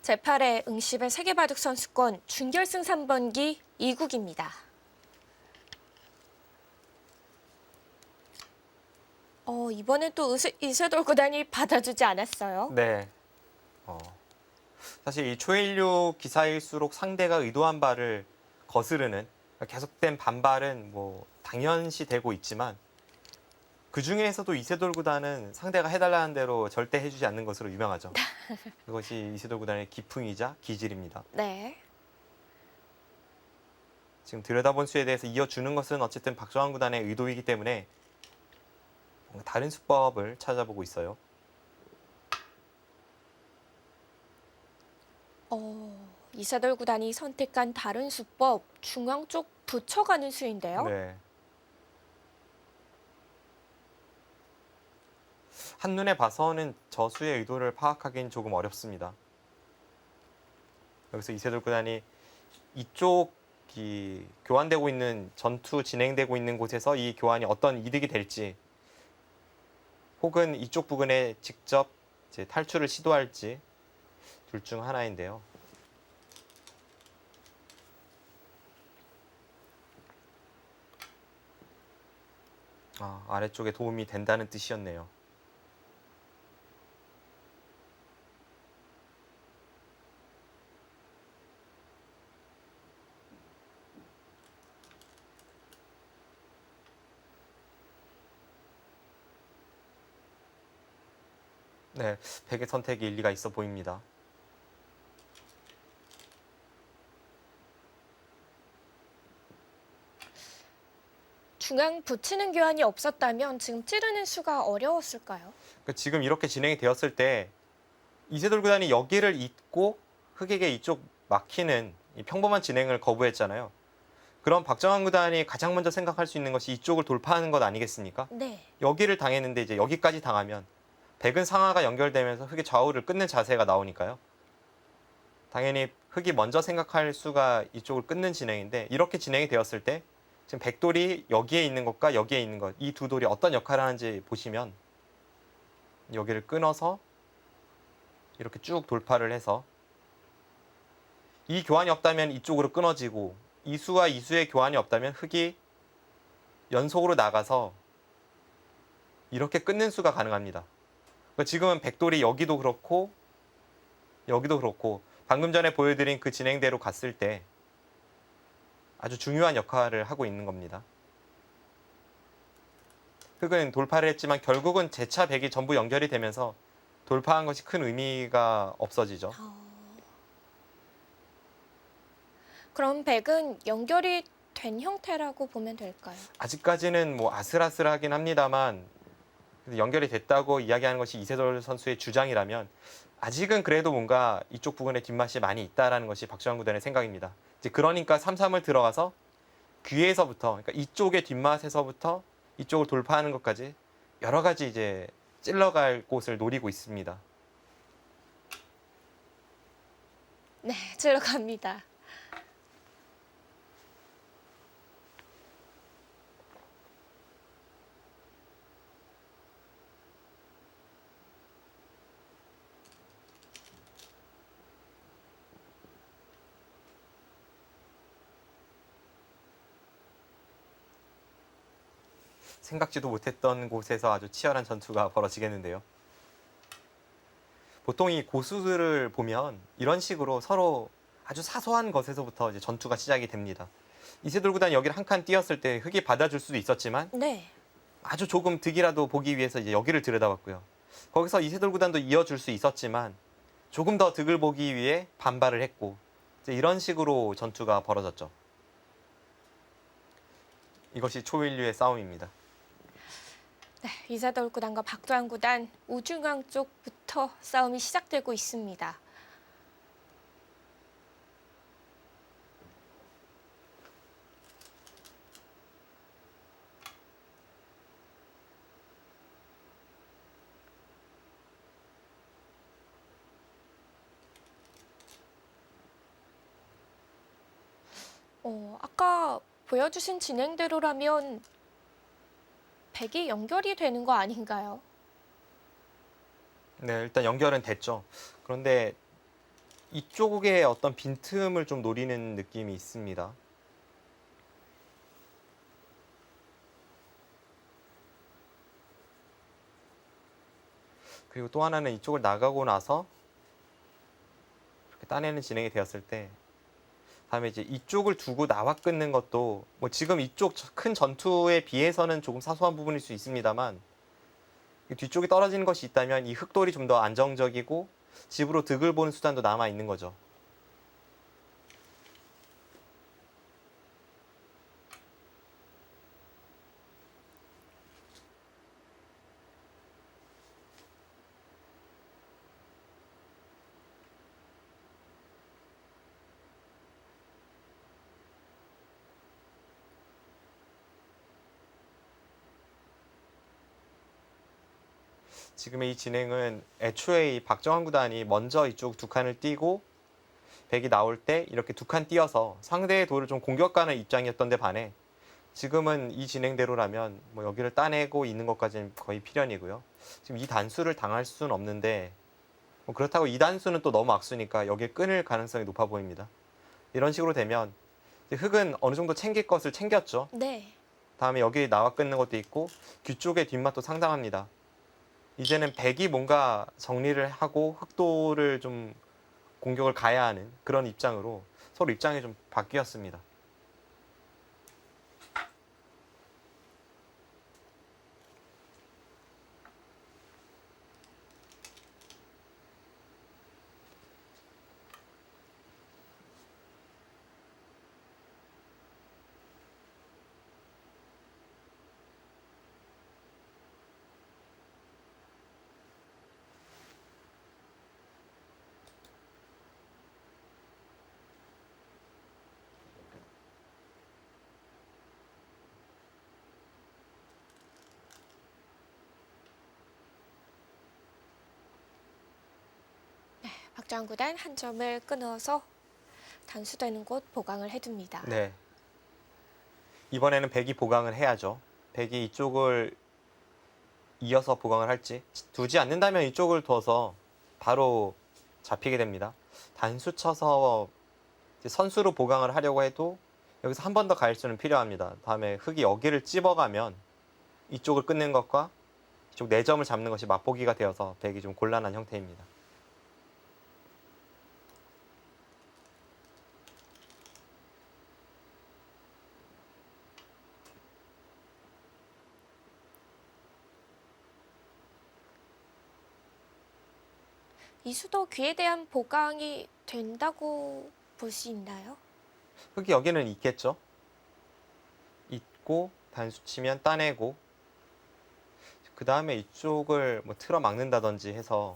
제8회 응시배 세계바둑 선수권 준결승 3번기 2국입니다. 이번엔 또 이세돌 구단이 받아주지 않았어요. 네. 사실 이 초일류 기사일수록 상대가 의도한 바를 거스르는 계속된 반발은 뭐 당연시 되고 있지만 그 중에서도 이세돌 구단은 상대가 해달라는 대로 절대 해주지 않는 것으로 유명하죠. 그것이 이세돌 구단의 기풍이자 기질입니다. 네. 지금 들여다본 수에 대해서 이어주는 것은 어쨌든 박정환 구단의 의도이기 때문에 뭔가 다른 수법을 찾아보고 있어요. 이세돌 구단이 선택한 다른 수법, 중앙 쪽 붙여가는 수인데요. 네. 한눈에 봐서는 저 수의 의도를 파악하기는 조금 어렵습니다. 여기서 이세돌 구단이 이쪽이 교환되고 있는 전투 진행되고 있는 곳에서 이 교환이 어떤 이득이 될지 혹은 이쪽 부근에 직접 이제 탈출을 시도할지 둘 중 하나인데요. 아래쪽에 도움이 된다는 뜻이었네요. 네, 백의 선택이 일리가 있어 보입니다. 중앙 붙이는 교환이 없었다면 지금 찌르는 수가 어려웠을까요? 그러니까 지금 이렇게 진행이 되었을 때 이세돌 구단이 여기를 잇고 흑에게 이쪽 막히는 이 평범한 진행을 거부했잖아요. 그럼 박정환 구단이 가장 먼저 생각할 수 있는 것이 이쪽을 돌파하는 것 아니겠습니까? 네. 여기를 당했는데 이제 여기까지 당하면 백은 상하가 연결되면서 흑의 좌우를 끊는 자세가 나오니까요. 당연히 흑이 먼저 생각할 수가 이쪽을 끊는 진행인데 이렇게 진행이 되었을 때 지금 백돌이 여기에 있는 것과 여기에 있는 것, 이 두 돌이 어떤 역할을 하는지 보시면 여기를 끊어서 이렇게 쭉 돌파를 해서 이 교환이 없다면 이쪽으로 끊어지고 이 수와 이 수의 교환이 없다면 흑이 연속으로 나가서 이렇게 끊는 수가 가능합니다. 그러니까 지금은 백돌이 여기도 그렇고 여기도 그렇고 방금 전에 보여드린 그 진행대로 갔을 때 아주 중요한 역할을 하고 있는 겁니다. 흑은 돌파를 했지만 결국은 제차 백이 전부 연결이 되면서 돌파한 것이 큰 의미가 없어지죠. 그럼 백은 연결이 된 형태라고 보면 될까요? 아직까지는 뭐 아슬아슬하긴 합니다만 연결이 됐다고 이야기하는 것이 이세돌 선수의 주장이라면 아직은 그래도 뭔가 이쪽 부분에 뒷맛이 많이 있다라는 것이 박정환 구단의 생각입니다. 이제 그러니까 3-3을 들어가서 귀에서부터 그러니까 이쪽의 뒷맛에서부터 이쪽을 돌파하는 것까지 여러 가지 이제 찔러갈 곳을 노리고 있습니다. 네, 들어갑니다. 생각지도 못했던 곳에서 아주 치열한 전투가 벌어지겠는데요. 보통 이 고수들을 보면 이런 식으로 서로 아주 사소한 것에서부터 이제 전투가 시작이 됩니다. 이세돌 구단이 여기를 한 칸 뛰었을 때 흙이 받아줄 수도 있었지만 네. 아주 조금 득이라도 보기 위해서 이제 여기를 들여다봤고요. 거기서 이세돌 구단도 이어줄 수 있었지만 조금 더 득을 보기 위해 반발을 했고 이제 이런 식으로 전투가 벌어졌죠. 이것이 초일류의 싸움입니다. 네, 이세돌 구단과 박주환 구단 우중앙 쪽부터 싸움이 시작되고 있습니다. 아까 보여주신 진행대로라면 백이 연결이 되는 거 아닌가요? 네, 일단 연결은 됐죠. 그런데 이쪽에 어떤 빈틈을 좀 노리는 느낌이 있습니다. 그리고 또 하나는 이쪽을 나가고 나서 이렇게 따내는 진행이 되었을 때 다음에 이제 이쪽을 두고 나와 끊는 것도 뭐 지금 이쪽 큰 전투에 비해서는 조금 사소한 부분일 수 있습니다만 뒤쪽이 떨어지는 것이 있다면 이 흑돌이 좀 더 안정적이고 집으로 득을 보는 수단도 남아 있는 거죠. 지금의 이 진행은 애초에 이 박정환 구단이 먼저 이쪽 두 칸을 띄고 백이 나올 때 이렇게 두 칸 띄어서 상대의 돌을 좀 공격하는 입장이었던 데 반해 지금은 이 진행대로라면 뭐 여기를 따내고 있는 것까지는 거의 필연이고요. 지금 이 단수를 당할 수는 없는데 뭐 그렇다고 이 단수는 또 너무 악수니까 여기에 끊을 가능성이 높아 보입니다. 이런 식으로 되면 이제 흑은 어느 정도 챙길 것을 챙겼죠. 네. 다음에 여기 나와 끊는 것도 있고 뒤쪽의 뒷맛도 상당합니다. 이제는 백이 뭔가 정리를 하고 흑도를 좀 공격을 가야 하는 그런 입장으로 서로 입장이 좀 바뀌었습니다. 박주환 구단 한 점을 끊어서 단수되는 곳 보강을 해둡니다. 네. 이번에는 백이 보강을 해야죠. 백이 이쪽을 이어서 보강을 할지 두지 않는다면 이쪽을 둬서 바로 잡히게 됩니다. 단수 쳐서 이제 선수로 보강을 하려고 해도 여기서 한 번 더 갈 수는 필요합니다. 다음에 흑이 여기를 찝어가면 이쪽을 끊는 것과 이쪽 4점을 잡는 것이 맛보기가 되어서 백이 좀 곤란한 형태입니다. 이수도 귀에 대한 보강이 된다고 볼 수 있나요? 흑이 여기는 있겠죠. 있고 단수 치면 따내고 그 다음에 이쪽을 뭐 틀어 막는다든지 해서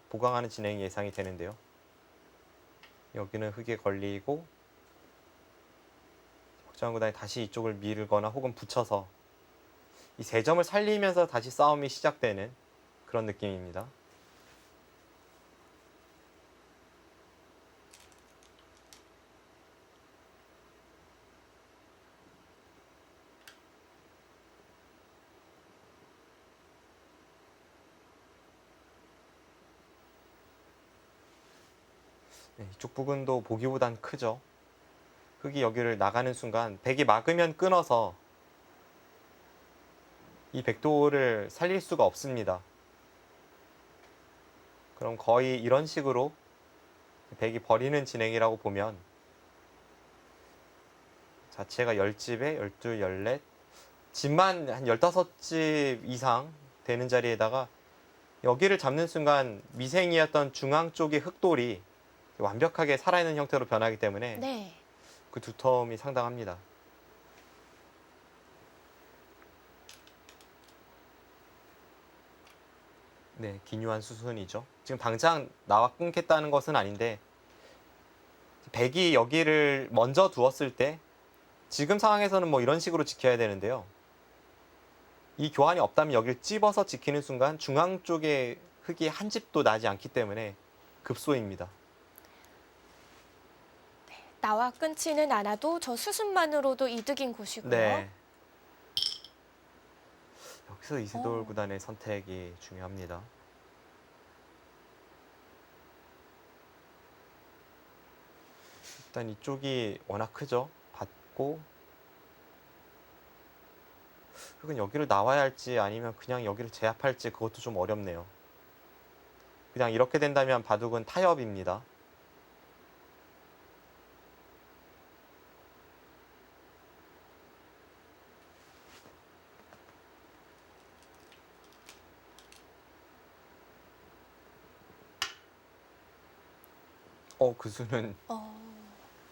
보강하는 진행이 예상이 되는데요. 여기는 흑에 걸리고 박정환 구단이 다시 이쪽을 밀거나 혹은 붙여서 이 3점을 살리면서 다시 싸움이 시작되는 그런 느낌입니다. 네, 이쪽 부분도 보기보단 크죠. 흑이 여기를 나가는 순간 백이 막으면 끊어서 이 백도를 살릴 수가 없습니다. 그럼 거의 이런 식으로 백이 버리는 진행이라고 보면 자체가 10집에 12, 14, 집만 한 15집 이상 되는 자리에다가 여기를 잡는 순간 미생이었던 중앙 쪽의 흑돌이 완벽하게 살아있는 형태로 변하기 때문에 네. 그 두터움이 상당합니다. 네, 기묘한 수순이죠. 지금 당장 나와 끊겠다는 것은 아닌데 백이 여기를 먼저 두었을 때 지금 상황에서는 뭐 이런 식으로 지켜야 되는데요. 이 교환이 없다면 여기를 찝어서 지키는 순간 중앙 쪽에 흙이 한 집도 나지 않기 때문에 급소입니다. 나와 끊지는 않아도 저 수순만으로도 이득인 곳이고요. 네. 여기서 이세돌 어. 구단의 선택이 중요합니다. 일단 이쪽이 워낙 크죠. 받고 흙은 여기를 나와야 할지 아니면 그냥 여기를 제압할지 그것도 좀 어렵네요. 그냥 이렇게 된다면 바둑은 타협입니다.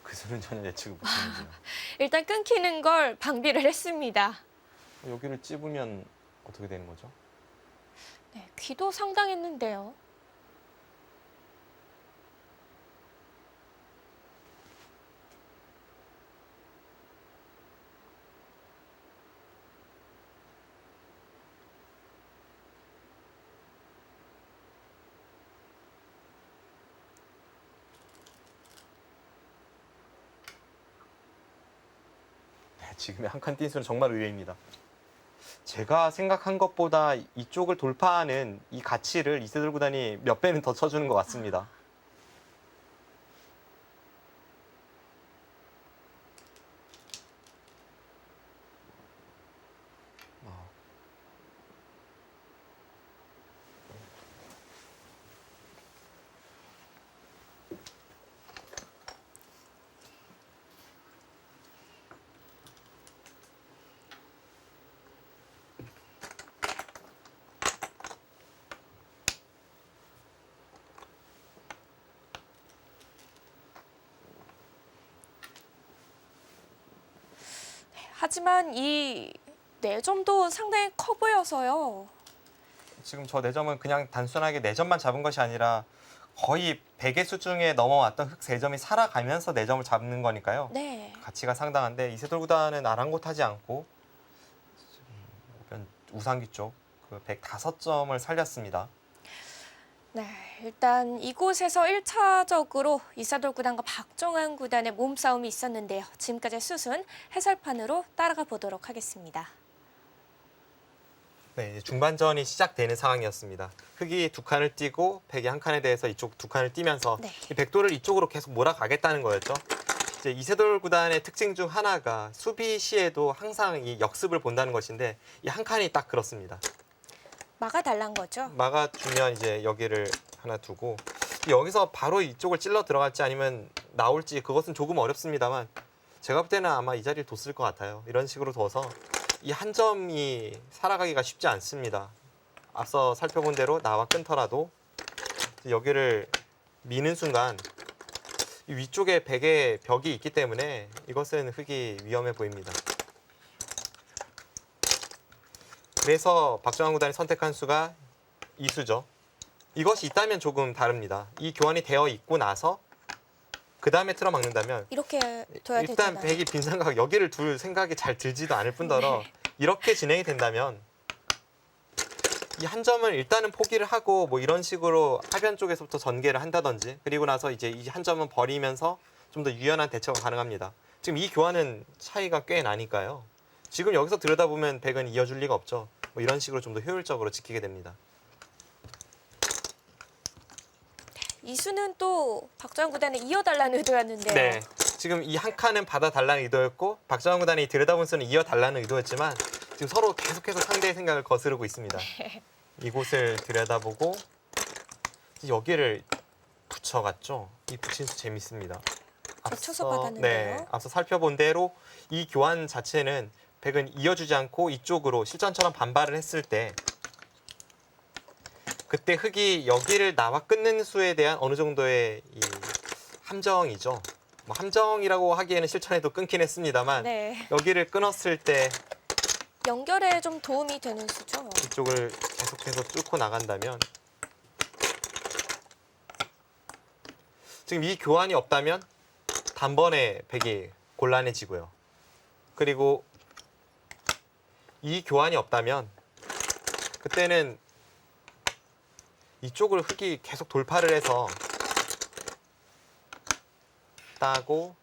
그 수는 전혀 예측을 못했는데요. 일단 끊기는 걸 방비를 했습니다. 여기를 찝으면 어떻게 되는 거죠? 네, 귀도 상당했는데요. 네, 지금의 한 칸 뛴 수는 정말 의외입니다. 제가 생각한 것보다 이쪽을 돌파하는 이 가치를 이세돌 구단이 몇 배는 더 쳐주는 것 같습니다. 하지만 이 4점도 상당히 커 보여서요. 지금 저 4점은 그냥 단순하게 4점만 잡은 것이 아니라 거의 100의 수중에 넘어왔던 흑 3점이 살아가면서 4점을 잡는 거니까요. 네. 가치가 상당한데 이세돌 구단은 아랑곳하지 않고 우상기 쪽 그 105점을 살렸습니다. 네, 일단 이곳에서 1차적으로 이세돌 구단과 박정환 구단의 몸싸움이 있었는데요. 지금까지 수순 해설판으로 따라가 보도록 하겠습니다. 네, 이제 중반전이 시작되는 상황이었습니다. 흑이 2칸을 띄고 백이 한 칸에 대해서 이쪽 2칸을 띄면서 네. 이 백도를 이쪽으로 계속 몰아가겠다는 거였죠. 이제 이세돌 구단의 특징 중 하나가 수비 시에도 항상 이 역습을 본다는 것인데 이 한 칸이 딱 그렇습니다. 막아달란 거죠. 막아주면 이제 여기를 하나 두고 여기서 바로 이쪽을 찔러 들어갈지 아니면 나올지 그것은 조금 어렵습니다만 제가 볼 때는 아마 이 자리를 뒀을 것 같아요. 이런 식으로 둬서 이 한 점이 살아가기가 쉽지 않습니다. 앞서 살펴본 대로 나와 끊더라도 여기를 미는 순간 이 위쪽에 백의 벽이 있기 때문에 이것은 흙이 위험해 보입니다. 그래서 박정환 구단이 선택한 수가 이 수죠. 이것이 있다면 조금 다릅니다. 이 교환이 되어 있고 나서 그 다음에 틀어막는다면 이렇게 둬야 일단 되잖아요. 백이 빈 생각 여기를 둘 생각이 잘 들지도 않을 뿐더러 네. 이렇게 진행이 된다면 이 한 점을 일단은 포기를 하고 뭐 이런 식으로 하변 쪽에서부터 전개를 한다든지 그리고 나서 이제 이 한 점은 버리면서 좀 더 유연한 대처가 가능합니다. 지금 이 교환은 차이가 꽤 나니까요. 지금 여기서 들여다보면 백은 이어줄 리가 없죠. 뭐 이런 식으로 좀 더 효율적으로 지키게 됩니다. 이수는 또 박정환 구단에 이어달라는 의도였는데요. 네. 지금 이 한 칸은 받아달라는 의도였고 박정환 구단이 들여다본 수는 이어달라는 의도였지만 지금 서로 계속해서 상대의 생각을 거스르고 있습니다. 이곳을 들여다보고 여기를 붙여갔죠. 이 붙인 수 재밌습니다. 붙여서 받았는데요. 네, 앞서 살펴본 대로 이 교환 자체는 백은 이어주지 않고 이쪽으로 실전처럼 반발을 했을 때 그때 흑이 여기를 나와 끊는 수에 대한 어느 정도의 이 함정이죠. 뭐 함정이라고 하기에는 실전에도 끊긴 했습니다만 네. 여기를 끊었을 때 연결에 좀 도움이 되는 수죠. 이쪽을 계속해서 뚫고 나간다면 지금 이 교환이 없다면 단번에 백이 곤란해지고요. 그리고 이 교환이 없다면 그때는 이쪽을 흑이 계속 돌파를 해서 따고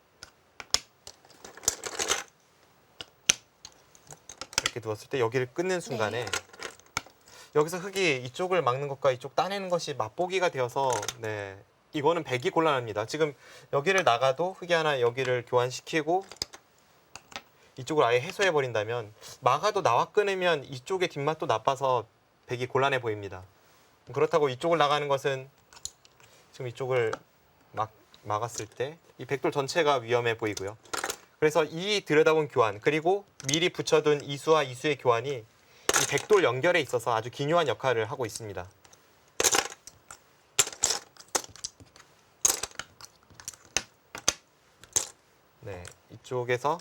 이렇게 두었을 때 여기를 끊는 순간에 여기서 흑이 이쪽을 막는 것과 이쪽 따내는 것이 맛보기가 되어서 네, 이거는 백이 곤란합니다. 지금 여기를 나가도 흑이 하나 여기를 교환시키고 이쪽을 아예 해소해 버린다면 막아도 나와 끊으면 이쪽의 뒷맛도 나빠서 백이 곤란해 보입니다. 그렇다고 이쪽을 나가는 것은 지금 이쪽을 막았을 때 이 백돌 전체가 위험해 보이고요. 그래서 이 들여다본 교환 그리고 미리 붙여둔 이수와 이수의 교환이 이 백돌 연결에 있어서 아주 기묘한 역할을 하고 있습니다. 네, 이쪽에서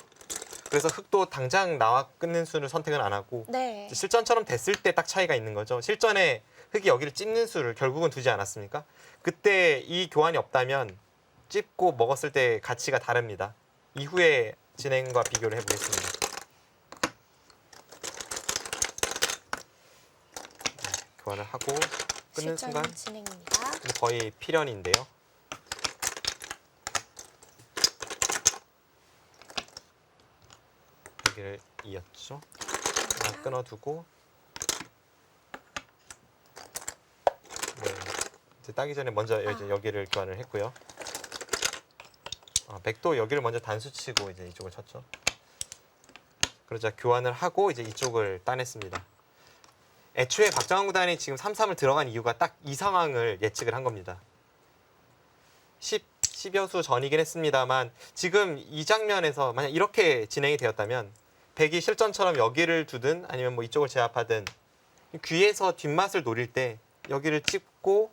그래서 흑도 당장 나와 끊는 수를 선택은 안 하고 네. 실전처럼 됐을 때 딱 차이가 있는 거죠. 실전에 흑이 여기를 찝는 수를 결국은 두지 않았습니까? 그때 이 교환이 없다면 찝고 먹었을 때 가치가 다릅니다. 이후에 진행과 비교를 해보겠습니다. 네, 교환을 하고 끊는 순간 실전 진행입니다. 거의 필연인데요. 여기를 이었죠. 하나 끊어두고 네, 이제 따기 전에 먼저 이제 여기를 교환을 했고요. 백도 여기를 먼저 단수치고 이제 이쪽을 쳤죠. 그러자 교환을 하고 이제 이쪽을 따냈습니다. 애초에 박정환 구단이 지금 3-3을 들어간 이유가 딱 이 상황을 예측을 한 겁니다. 10여 수 전이긴 했습니다만 지금 이 장면에서 만약 이렇게 진행이 되었다면 백이 실전처럼 여기를 두든 아니면 뭐 이쪽을 제압하든 귀에서 뒷맛을 노릴 때 여기를 찝고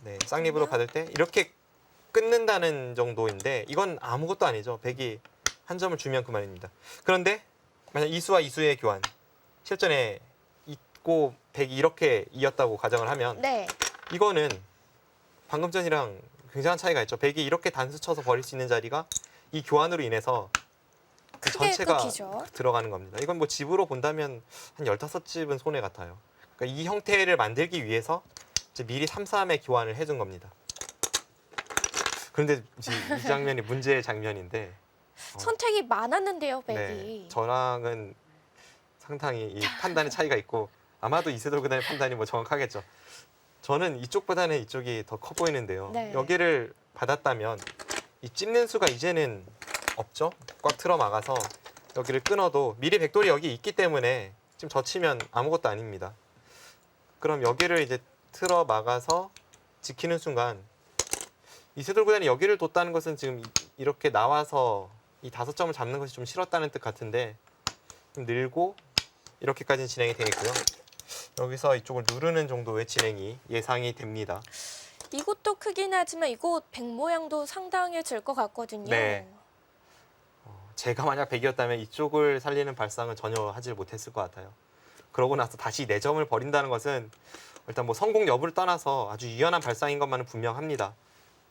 네, 쌍립으로 받을 때 이렇게 끊는다는 정도인데 이건 아무것도 아니죠. 백이 한 점을 주면 그만입니다. 그런데 만약 이수와 이수의 교환 실전에 있고 백이 이렇게 이었다고 가정을 하면 네. 이거는 방금 전이랑 굉장한 차이가 있죠. 백이 이렇게 단수 쳐서 버릴 수 있는 자리가 이 교환으로 인해서 그 크게 전체가 끊기죠. 들어가는 겁니다. 이건 뭐 집으로 본다면 한 15집은 손해 같아요. 그러니까 이 형태를 만들기 위해서 이제 미리 3-3의 교환을 해준 겁니다. 그런데 이 장면이 문제의 장면인데 선택이 많았는데요, 백이. 네, 저랑은 상당히 이 판단의 차이가 있고 아마도 이세돌 구단의 판단이 뭐 정확하겠죠. 저는 이쪽보다는 이쪽이 더 커 보이는데요. 네. 여기를 받았다면 이 찝는 수가 이제는 없죠. 꽉 틀어 막아서 여기를 끊어도 미리 백돌이 여기 있기 때문에 지금 젖히면 아무것도 아닙니다. 그럼 여기를 이제 틀어 막아서 지키는 순간 이세돌 구단이 여기를 뒀다는 것은 지금 이렇게 나와서 이 5점을 잡는 것이 좀 싫었다는 뜻 같은데 좀 늘고 이렇게까지는 진행이 되겠고요. 여기서 이쪽을 누르는 정도의 진행이 예상이 됩니다. 이곳도 크긴 하지만 이곳 백 모양도 상당해질 것 같거든요. 네. 제가 만약 백이었다면 이쪽을 살리는 발상은 전혀 하질 못했을 것 같아요. 그러고 나서 다시 4점을 버린다는 것은 일단 뭐 성공 여부를 떠나서 아주 유연한 발상인 것만은 분명합니다.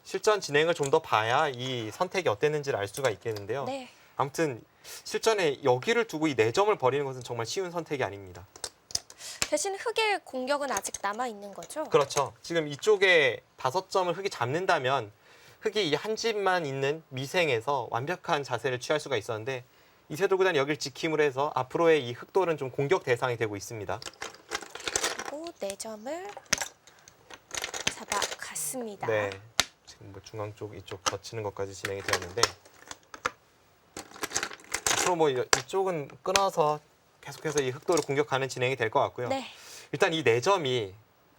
실전 진행을 좀 더 봐야 이 선택이 어땠는지를 알 수가 있겠는데요. 네. 아무튼 실전에 여기를 두고 이 4점을 버리는 것은 정말 쉬운 선택이 아닙니다. 대신 흑의 공격은 아직 남아 있는 거죠. 그렇죠. 지금 이쪽에 5점을 흑이 잡는다면 흑이 이 한 집만 있는 미생에서 완벽한 자세를 취할 수가 있었는데 이세돌 구단이 여기를 지킴으로 해서 앞으로의 이 흑돌은 좀 공격 대상이 되고 있습니다. 그리고 4점을 잡아갔습니다. 네. 지금 뭐 중앙 쪽 이쪽 젖히는 것까지 진행이 되었는데 앞으로 뭐 이쪽은 끊어서 계속해서 이 흑도를 공격하는 진행이 될 것 같고요. 네. 일단 이 4점이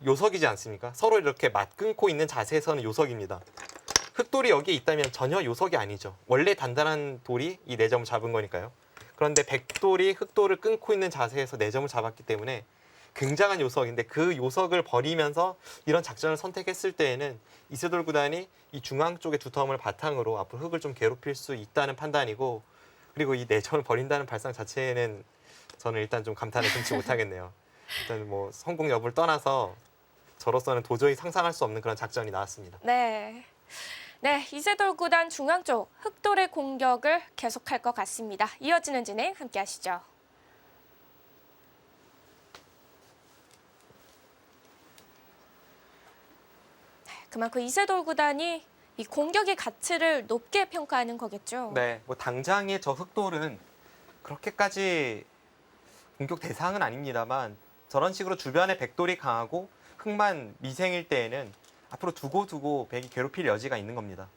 요석이지 않습니까? 서로 이렇게 맞끊고 있는 자세에서는 요석입니다. 흑돌이 여기에 있다면 전혀 요석이 아니죠. 원래 단단한 돌이 이 4점을 잡은 거니까요. 그런데 백돌이 흑돌을 끊고 있는 자세에서 4점을 잡았기 때문에 굉장한 요석인데 그 요석을 버리면서 이런 작전을 선택했을 때에는 이세돌 구단이 이 중앙 쪽의 두터움을 바탕으로 앞으로 흑을 좀 괴롭힐 수 있다는 판단이고, 그리고 이 4점을 버린다는 발상 자체는 저는 일단 좀 감탄을 금치 못하겠네요. 일단 뭐 성공 여부를 떠나서 저로서는 도저히 상상할 수 없는 그런 작전이 나왔습니다. 네. 네, 이세돌 구단 중앙 쪽 흑돌의 공격을 계속할 것 같습니다. 이어지는 진행 함께 하시죠. 그만큼 이세돌 구단이 이 공격의 가치를 높게 평가하는 거겠죠. 네, 뭐 당장의 저 흑돌은 그렇게까지 공격 대상은 아닙니다만 저런 식으로 주변에 백돌이 강하고 흑만 미생일 때에는 앞으로 두고 백이 괴롭힐 여지가 있는 겁니다.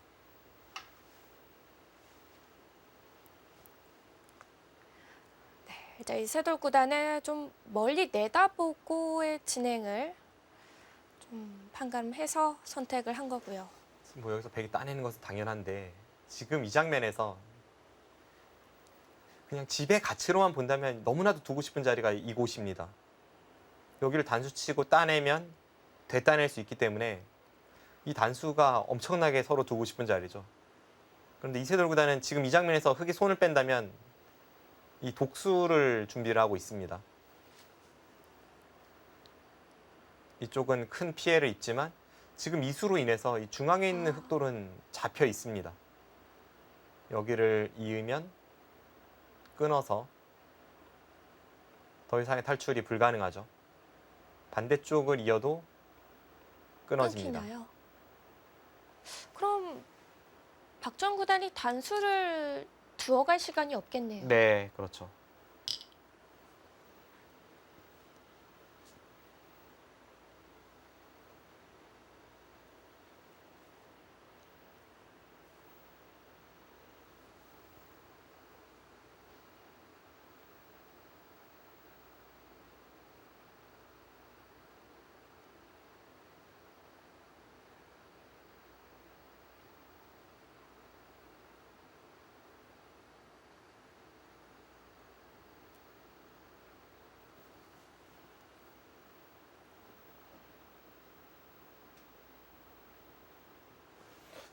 이제 이세돌 구단은 좀 멀리 내다보고의 진행을 좀 판가름해서 선택을 한 거고요. 뭐 여기서 백이 따내는 것은 당연한데 지금 이 장면에서 그냥 집의 가치로만 본다면 너무나도 두고 싶은 자리가 이곳입니다. 여기를 단수치고 따내면 되따낼 수 있기 때문에 이 단수가 엄청나게 서로 두고 싶은 자리죠. 그런데 이세돌 구단은 지금 이 장면에서 흑이 손을 뺀다면 이 독수를 준비를 하고 있습니다. 이쪽은 큰 피해를 입지만 지금 이 수로 인해서 이 중앙에 있는 흑돌은 잡혀 있습니다. 여기를 이으면 끊어서 더 이상의 탈출이 불가능하죠. 반대쪽을 이어도 끊어집니다. 끊기나요? 그럼 박정 구단이 단수를 두어갈 시간이 없겠네요. 네, 그렇죠.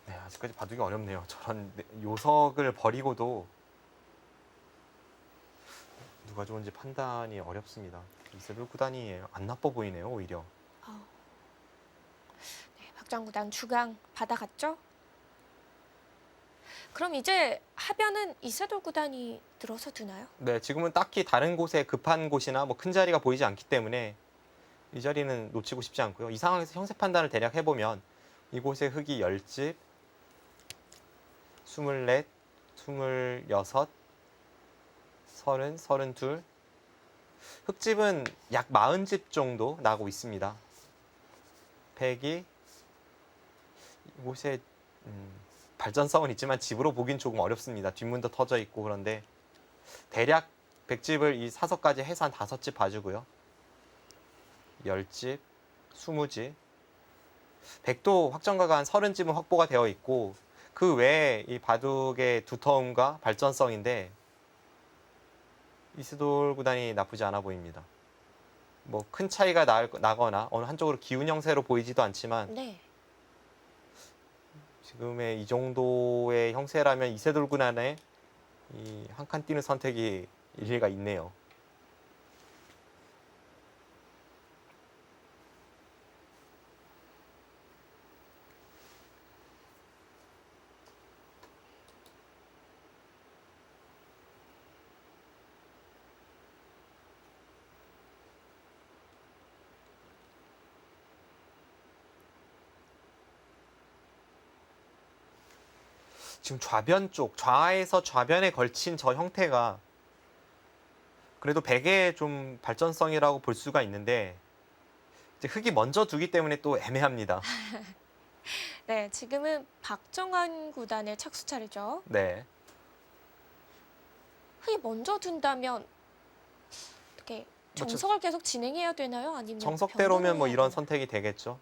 네, 아직까지 바둑이 어렵네요. 저런 요석을 버리고도 누가 좋은지 판단이 어렵습니다. 이세돌 구단이 안 나빠 보이네요, 오히려. 네, 박정 구단 주강 받아갔죠? 그럼 이제 하변은 이세돌 구단이 들어서 두나요? 네, 지금은 딱히 다른 곳에 급한 곳이나 뭐 큰 자리가 보이지 않기 때문에 이 자리는 놓치고 싶지 않고요. 이 상황에서 형세 판단을 대략 해보면 이곳에 흑이 10집, 24, 26, 30, 32. 흑집은 약 40집 정도 나고 있습니다. 백이 이곳에 발전성은 있지만 집으로 보긴 조금 어렵습니다. 뒷문도 터져 있고. 그런데 대략 100집을 이 사서까지 해서 한 5집 봐주고요. 10집, 20집. 백도 확정가가 한 30집은 확보가 되어 있고, 그 외에 이 바둑의 두터움과 발전성인데 이세돌 구단이 나쁘지 않아 보입니다. 뭐 큰 차이가 나거나 어느 한쪽으로 기운 형세로 보이지도 않지만 네. 지금의 이 정도의 형세라면 이세돌 구단의 이 한 칸 뛰는 선택이 일리가 있네요. 지금 좌변 쪽, 좌에서 좌변에 걸친 저 형태가 그래도 백의 좀 발전성이라고 볼 수가 있는데 이제 흑이 먼저 두기 때문에 또 애매합니다. 네, 지금은 박정환 구단의 착수 차례죠. 네. 흙이 먼저 둔다면 어떻게 정석을 계속 진행해야 되나요? 아니면 정석대로면 뭐 변동을 이런 해야 되나요? 선택이 되겠죠.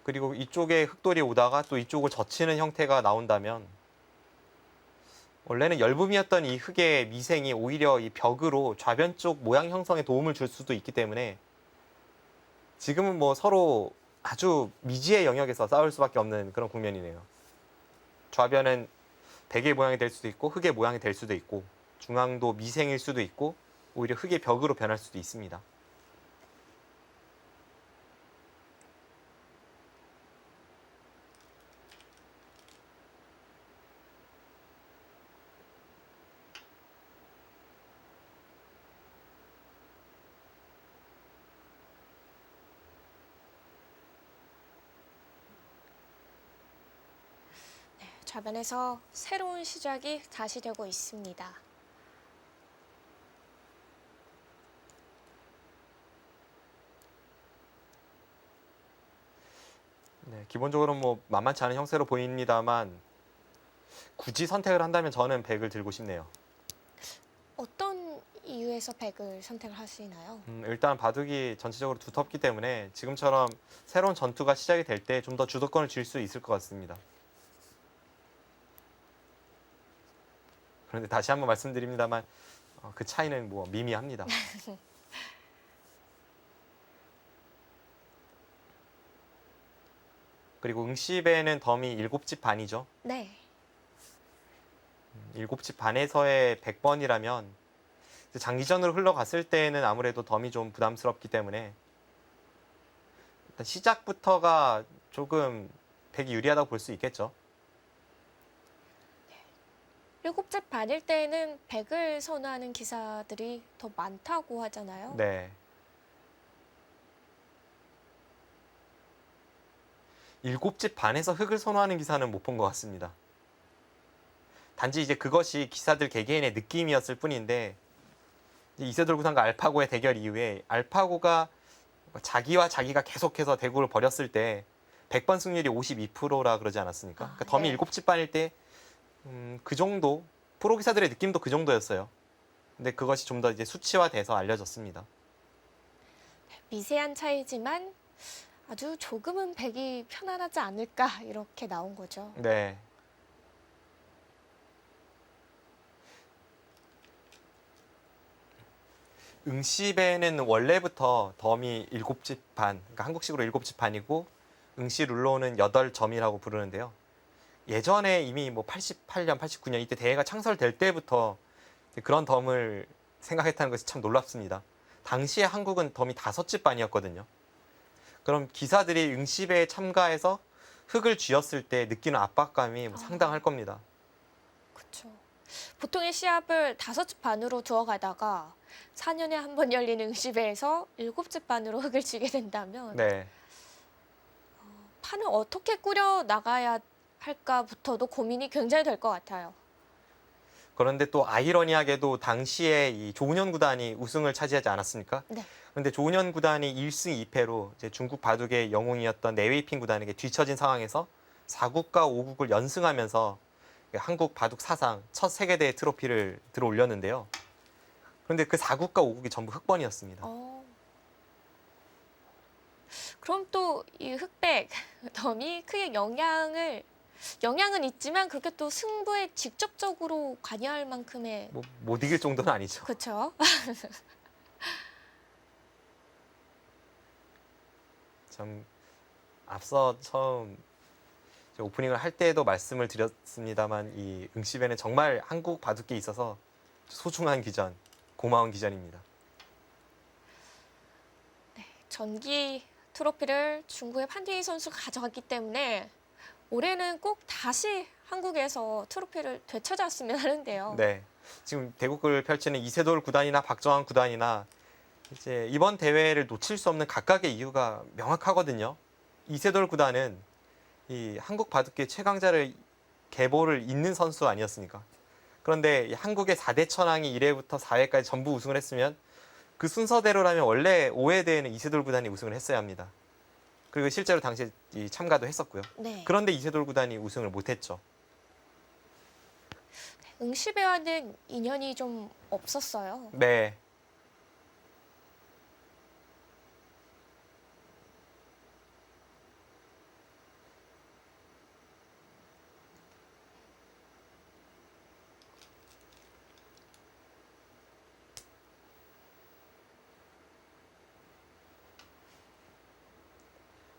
그리고 이쪽에 흙돌이 오다가 또 이쪽을 젖히는 형태가 나온다면 원래는 열붐이었던 이 흙의 미생이 오히려 이 벽으로 좌변 쪽 모양 형성에 도움을 줄 수도 있기 때문에 지금은 뭐 서로 아주 미지의 영역에서 싸울 수밖에 없는 그런 국면이네요. 좌변은 백의 모양이 될 수도 있고 흙의 모양이 될 수도 있고 중앙도 미생일 수도 있고 오히려 흙의 벽으로 변할 수도 있습니다. 좌변에서 새로운 시작이 다시 되고 있습니다. 네, 기본적으로 뭐 만만치 않은 형태로 보입니다만 굳이 선택을 한다면 저는 백을 들고 싶네요. 어떤 이유에서 백을 선택을 하시나요? 일단 바둑이 전체적으로 두텁기 때문에 지금처럼 새로운 전투가 시작이 될 때 좀 더 주도권을 쥘 수 있을 것 같습니다. 그런데 다시 한번 말씀드립니다만 그 차이는 뭐 미미합니다. 그리고 응시배는 덤이 7집 반이죠. 네. 7집 반에서의 100번이라면 장기전으로 흘러갔을 때는 아무래도 덤이 좀 부담스럽기 때문에 일단 시작부터가 조금 백이 유리하다고 볼 수 있겠죠. 7집 반일 때는 백을 선호하는 기사들이 더 많다고 하잖아요. 네. 7집 반에서 흙을 선호하는 기사는 못 본 것 같습니다. 단지 이제 그것이 기사들 개개인의 느낌이었을 뿐인데 이세돌 구단과 알파고의 대결 이후에 알파고가 자기와 자기가 계속해서 대구를 벌였을 때 100번 승률이 52%라 그러지 않았습니까? 그러니까 덤이 네. 7집 반일 때 그 정도 프로 기사들의 느낌도 그 정도였어요. 근데 그것이 좀 더 이제 수치화돼서 알려졌습니다. 미세한 차이지만 아주 조금은 백이 편안하지 않을까 이렇게 나온 거죠. 네. 응시배는 원래부터 덤이 7집 반, 그러니까 한국식으로 7집 반이고 응시 룰로는 8점이라고 부르는데요. 예전에 이미 뭐 88년, 89년 이때 대회가 창설될 때부터 그런 덤을 생각했다는 것이 참 놀랍습니다. 당시에 한국은 덤이 5집 반이었거든요. 그럼 기사들이 응시배에 참가해서 흙을 쥐었을 때 느끼는 압박감이 뭐 상당할 겁니다. 그렇죠. 보통의 시합을 5집 반으로 두어가다가 4년에 한 번 열리는 응시배에서 7집 반으로 흙을 쥐게 된다면 네. 판을 어떻게 꾸려 나가야 할까부터도 고민이 굉장히 될 것 같아요. 그런데 또 아이러니하게도 당시에 이 조은현 구단이 우승을 차지하지 않았습니까? 네. 그런데 조은현 구단이 1승 2패로 이제 중국 바둑의 영웅이었던 네웨이핑 구단에게 뒤처진 상황에서 4국과 5국을 연승하면서 한국 바둑 사상 첫 세계대회 트로피를 들어올렸는데요. 그런데 그 4국과 5국이 전부 흑번이었습니다. 그럼 또 이 흑백 덤이 크게 영향은 있지만 그렇게 또 승부에 직접적으로 관여할 만큼의 뭐 못 이길 정도는 아니죠. 그렇죠. 참 앞서 처음 오프닝을 할 때에도 말씀을 드렸습니다만 이 응시배는 정말 한국 바둑계에 있어서 소중한 기전, 고마운 기전입니다. 전기 트로피를 중국의 판테이 선수가 가져갔기 때문에 올해는 꼭 다시 한국에서 트로피를 되찾았으면 하는데요. 네, 지금 대국을 펼치는 이세돌 구단이나 박정환 구단이나 이제 이번 대회를 놓칠 수 없는 각각의 이유가 명확하거든요. 이세돌 구단은 이 한국 바둑계 최강자를 계보를 잇는 선수 아니었습니까? 그런데 이 한국의 4대 천왕이 1회부터 4회까지 전부 우승을 했으면 그 순서대로라면 원래 5회 대회는 이세돌 구단이 우승을 했어야 합니다. 그리고 실제로 당시에 참가도 했었고요. 네. 그런데 이세돌 구단이 우승을 못했죠. 응시배와는 인연이 좀 없었어요. 네.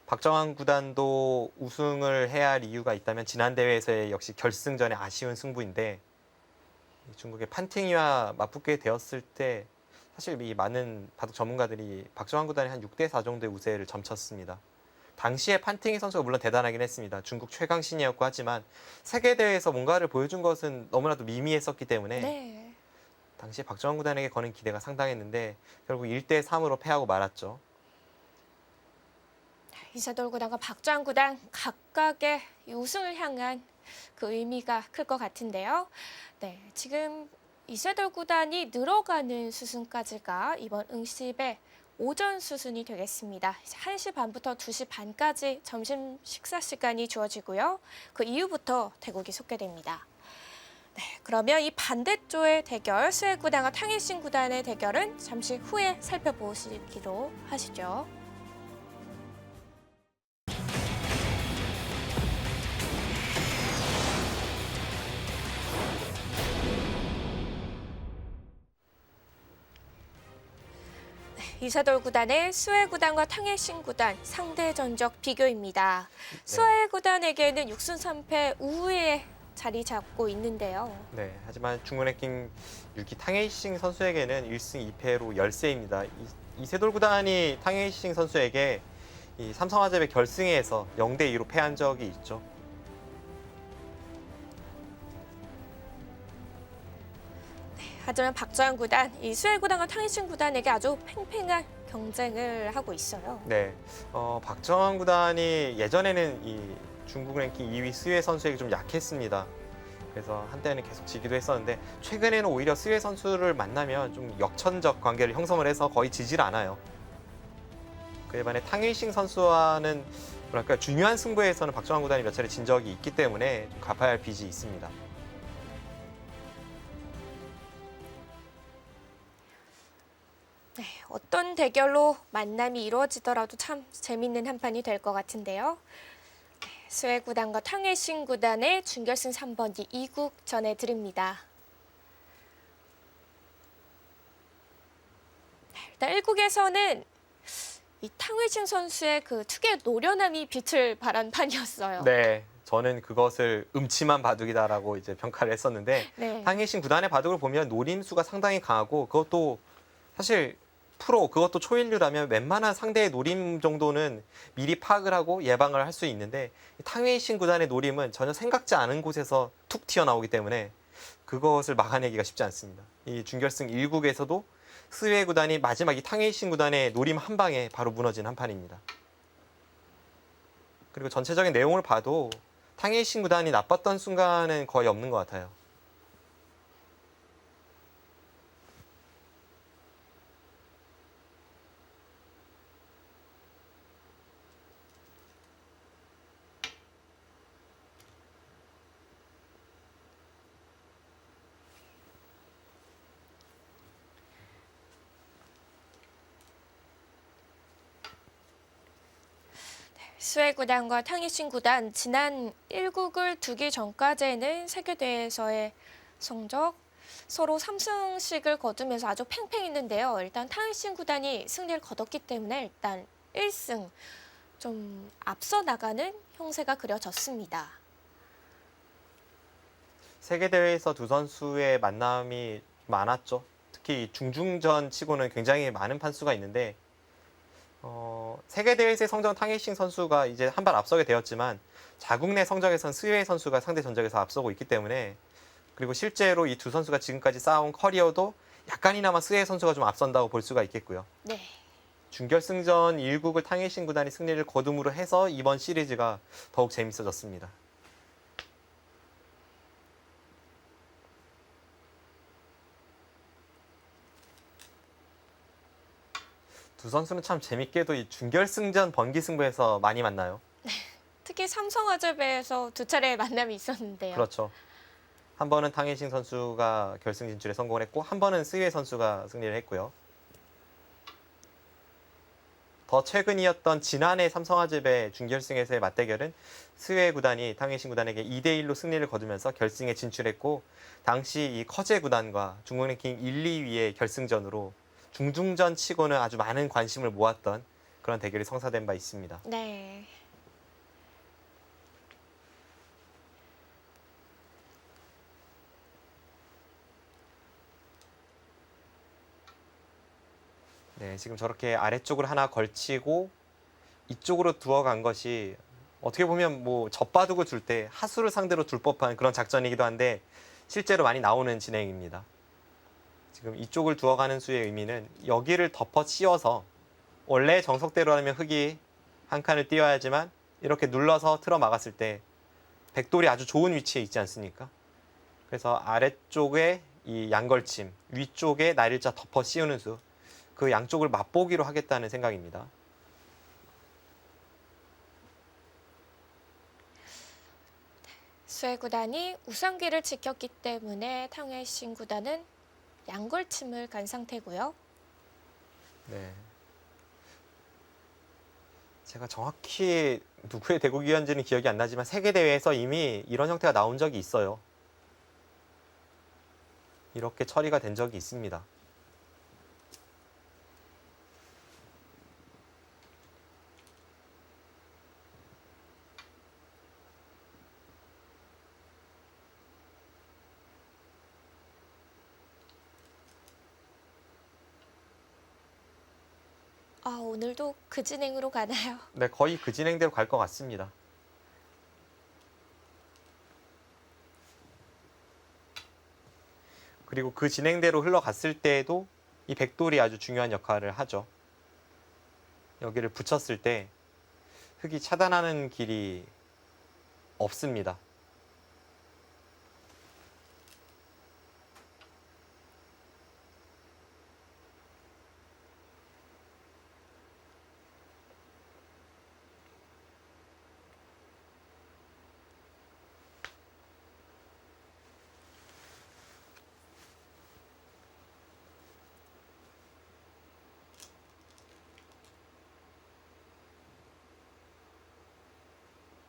박정환 구단도 우승을 해야 할 이유가 있다면 지난 대회에서의 역시 결승전의 아쉬운 승부인데 중국의 판팅이와 맞붙게 되었을 때 사실 이 많은 바둑 전문가들이 박정환 구단이 한 6대4 정도의 우세를 점쳤습니다. 당시에 판팅이 선수가 물론 대단하긴 했습니다. 중국 최강신이었고 하지만 세계대회에서 뭔가를 보여준 것은 너무나도 미미했었기 때문에 네. 당시에 박정환 구단에게 거는 기대가 상당했는데 결국 1대3으로 패하고 말았죠. 이세돌 구단과 박정환 구단 각각의 이 우승을 향한 그 의미가 클 것 같은데요. 네, 지금 이세돌 구단이 늘어가는 수순까지가 이번 응시의 오전 수순이 되겠습니다. 1시 반부터 2시 반까지 점심 식사 시간이 주어지고요. 그 이후부터 대국이 속개됩니다. 네, 그러면 이 반대쪽의 대결, 수해 구단과 탕일신 구단의 대결은 잠시 후에 살펴보시기로 하시죠. 이세돌 구단의 수해 구단과 탕해신 구단 상대 전적 비교입니다. 수해 구단에게는 6승 3패 우위에 자리 잡고 있는데요. 네, 하지만 중국 랭킹 6위 탕웨이싱 선수에게는 1승 2패로 열세입니다. 이세돌 구단이 탕웨이싱 선수에게 이 삼성화재배 결승에서 0대2로 패한 적이 있죠. 하지만 박정환 구단, 이 수해 구단과 탕해신 구단에게 아주 팽팽한 경쟁을 하고 있어요. 네, 박정환 구단이 예전에는 이 중국 랭킹 2위 스웨 선수에게 좀 약했습니다. 그래서 한때는 계속 지기도 했었는데 최근에는 오히려 스웨 선수를 만나면 좀 역천적 관계를 형성을 해서 거의 지질 않아요. 그에 반해 탕웨이싱 선수와는 뭐랄까 중요한 승부에서는 박정환 구단이 몇 차례 진 적이 있기 때문에 좀 갚아야 할 빚이 있습니다. 네, 어떤 대결로 만남이 이루어지더라도 참 재밌는 한판이 될 것 같은데요. 네, 수해 구단과 탕해신 구단의 준결승 3번기 2국 전해드립니다. 네, 일단 1국에서는 이 탕해신 선수의 그 특유의 노련함이 빛을 발한 판이었어요. 네, 저는 그것을 음침한 바둑이다라고 이제 평가를 했었는데 네. 탕웨이싱 구단의 바둑을 보면 노림수가 상당히 강하고 그것도 사실 프로 그것도 초일류라면 웬만한 상대의 노림 정도는 미리 파악을 하고 예방을 할 수 있는데 탕웨이싱 구단의 노림은 전혀 생각지 않은 곳에서 툭 튀어나오기 때문에 그것을 막아내기가 쉽지 않습니다. 이 준결승 1국에서도 스웨 구단이 마지막 이 탕웨이싱 구단의 노림 한 방에 바로 무너진 한 판입니다. 그리고 전체적인 내용을 봐도 탕웨이싱 구단이 나빴던 순간은 거의 없는 것 같아요. 수해 구단과 탕해신 구단 지난 1국을 두기 전까지는 세계대회에서의 성적 서로 3승씩을 거두면서 아주 팽팽했는데요. 일단 탕해신 구단이 승리를 거뒀기 때문에 일단 1승 좀 앞서 나가는 형세가 그려졌습니다. 세계대회에서 두 선수의 만남이 많았죠. 특히 중중전 치고는 굉장히 많은 판수가 있는데 세계대회에서의 성적은 탕웨이싱 선수가 이제 한 발 앞서게 되었지만 자국 내 성적에선 스웨 선수가 상대 전적에서 앞서고 있기 때문에 그리고 실제로 이 두 선수가 지금까지 쌓아온 커리어도 약간이나마 스웨 선수가 좀 앞선다고 볼 수가 있겠고요. 네. 준결승전 1국을 탕웨이싱 구단이 승리를 거둠으로 해서 이번 시리즈가 더욱 재밌어졌습니다. 두 선수는 참 재밌게도 이 준결승전 번기 승부에서 많이 만나요. 특히 삼성화재배에서 두 차례 만남이 있었는데요. 그렇죠. 한 번은 탕혜싱 선수가 결승 진출에 성공을 했고 한 번은 스웨 선수가 승리를 했고요. 더 최근이었던 지난해 삼성화재배 준결승에서의 맞대결은 스웨 구단이 탕혜싱 구단에게 2대1로 승리를 거두면서 결승에 진출했고 당시 이 커제 구단과 중국 랭킹 1, 2위의 결승전으로 중중전 치고는 아주 많은 관심을 모았던 그런 대결이 성사된 바 있습니다. 네. 네, 지금 저렇게 아래쪽으로 하나 걸치고 이쪽으로 두어간 것이 어떻게 보면 뭐 젖바둑을 둘 때 하수를 상대로 둘 법한 그런 작전이기도 한데 실제로 많이 나오는 진행입니다. 지금 이쪽을 두어가는 수의 의미는 여기를 덮어 씌워서 원래 정석대로라면 흙이 한 칸을 띄워야지만 이렇게 눌러서 틀어 막았을 때 백돌이 아주 좋은 위치에 있지 않습니까? 그래서 아래쪽에 이 양걸침, 위쪽에 날일자 덮어 씌우는 수, 그 양쪽을 맛보기로 하겠다는 생각입니다. 스웨 구단이 우상기를 지켰기 때문에 탕웨이싱 구단은 양걸침을 간 상태고요. 네. 제가 정확히 누구의 대국이었는지는 기억이 안 나지만 세계대회에서 이미 이런 형태가 나온 적이 있어요. 이렇게 처리가 된 적이 있습니다. 아, 오늘도 그 진행으로 가나요? 네, 거의 그 진행대로 갈 것 같습니다. 그리고 그 진행대로 흘러갔을 때에도 이 백돌이 아주 중요한 역할을 하죠. 여기를 붙였을 때 흙이 차단하는 길이 없습니다.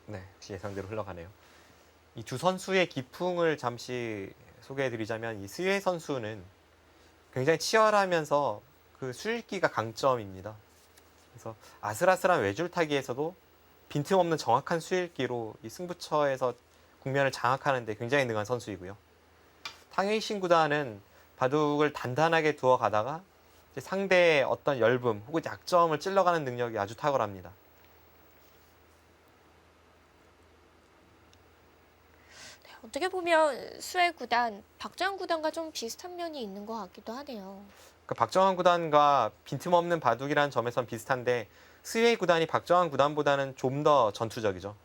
네, 역시 예상대로 흘러가네요. 이 두 선수의 기풍을 잠시 소개해드리자면 이 스웨 선수는 굉장히 치열하면서 그 수읽기가 강점입니다. 그래서 아슬아슬한 외줄타기에서도 빈틈없는 정확한 수읽기로 이 승부처에서 국면을 장악하는 데 굉장히 능한 선수이고요. 탕웨이싱 구단은 바둑을 단단하게 두어 가다가 상대의 어떤 열분 혹은 약점을 찔러가는 능력이 아주 탁월합니다. 어떻게 보면 스웨 구단, 박주환 구단과 좀 비슷한 면이 있는 것 같기도 하네요. 그 박정환 구단과 빈틈없는 바둑이라는 점에선 비슷한데 스웨이 구단이 박정환 구단보다는 좀 더 전투적이죠.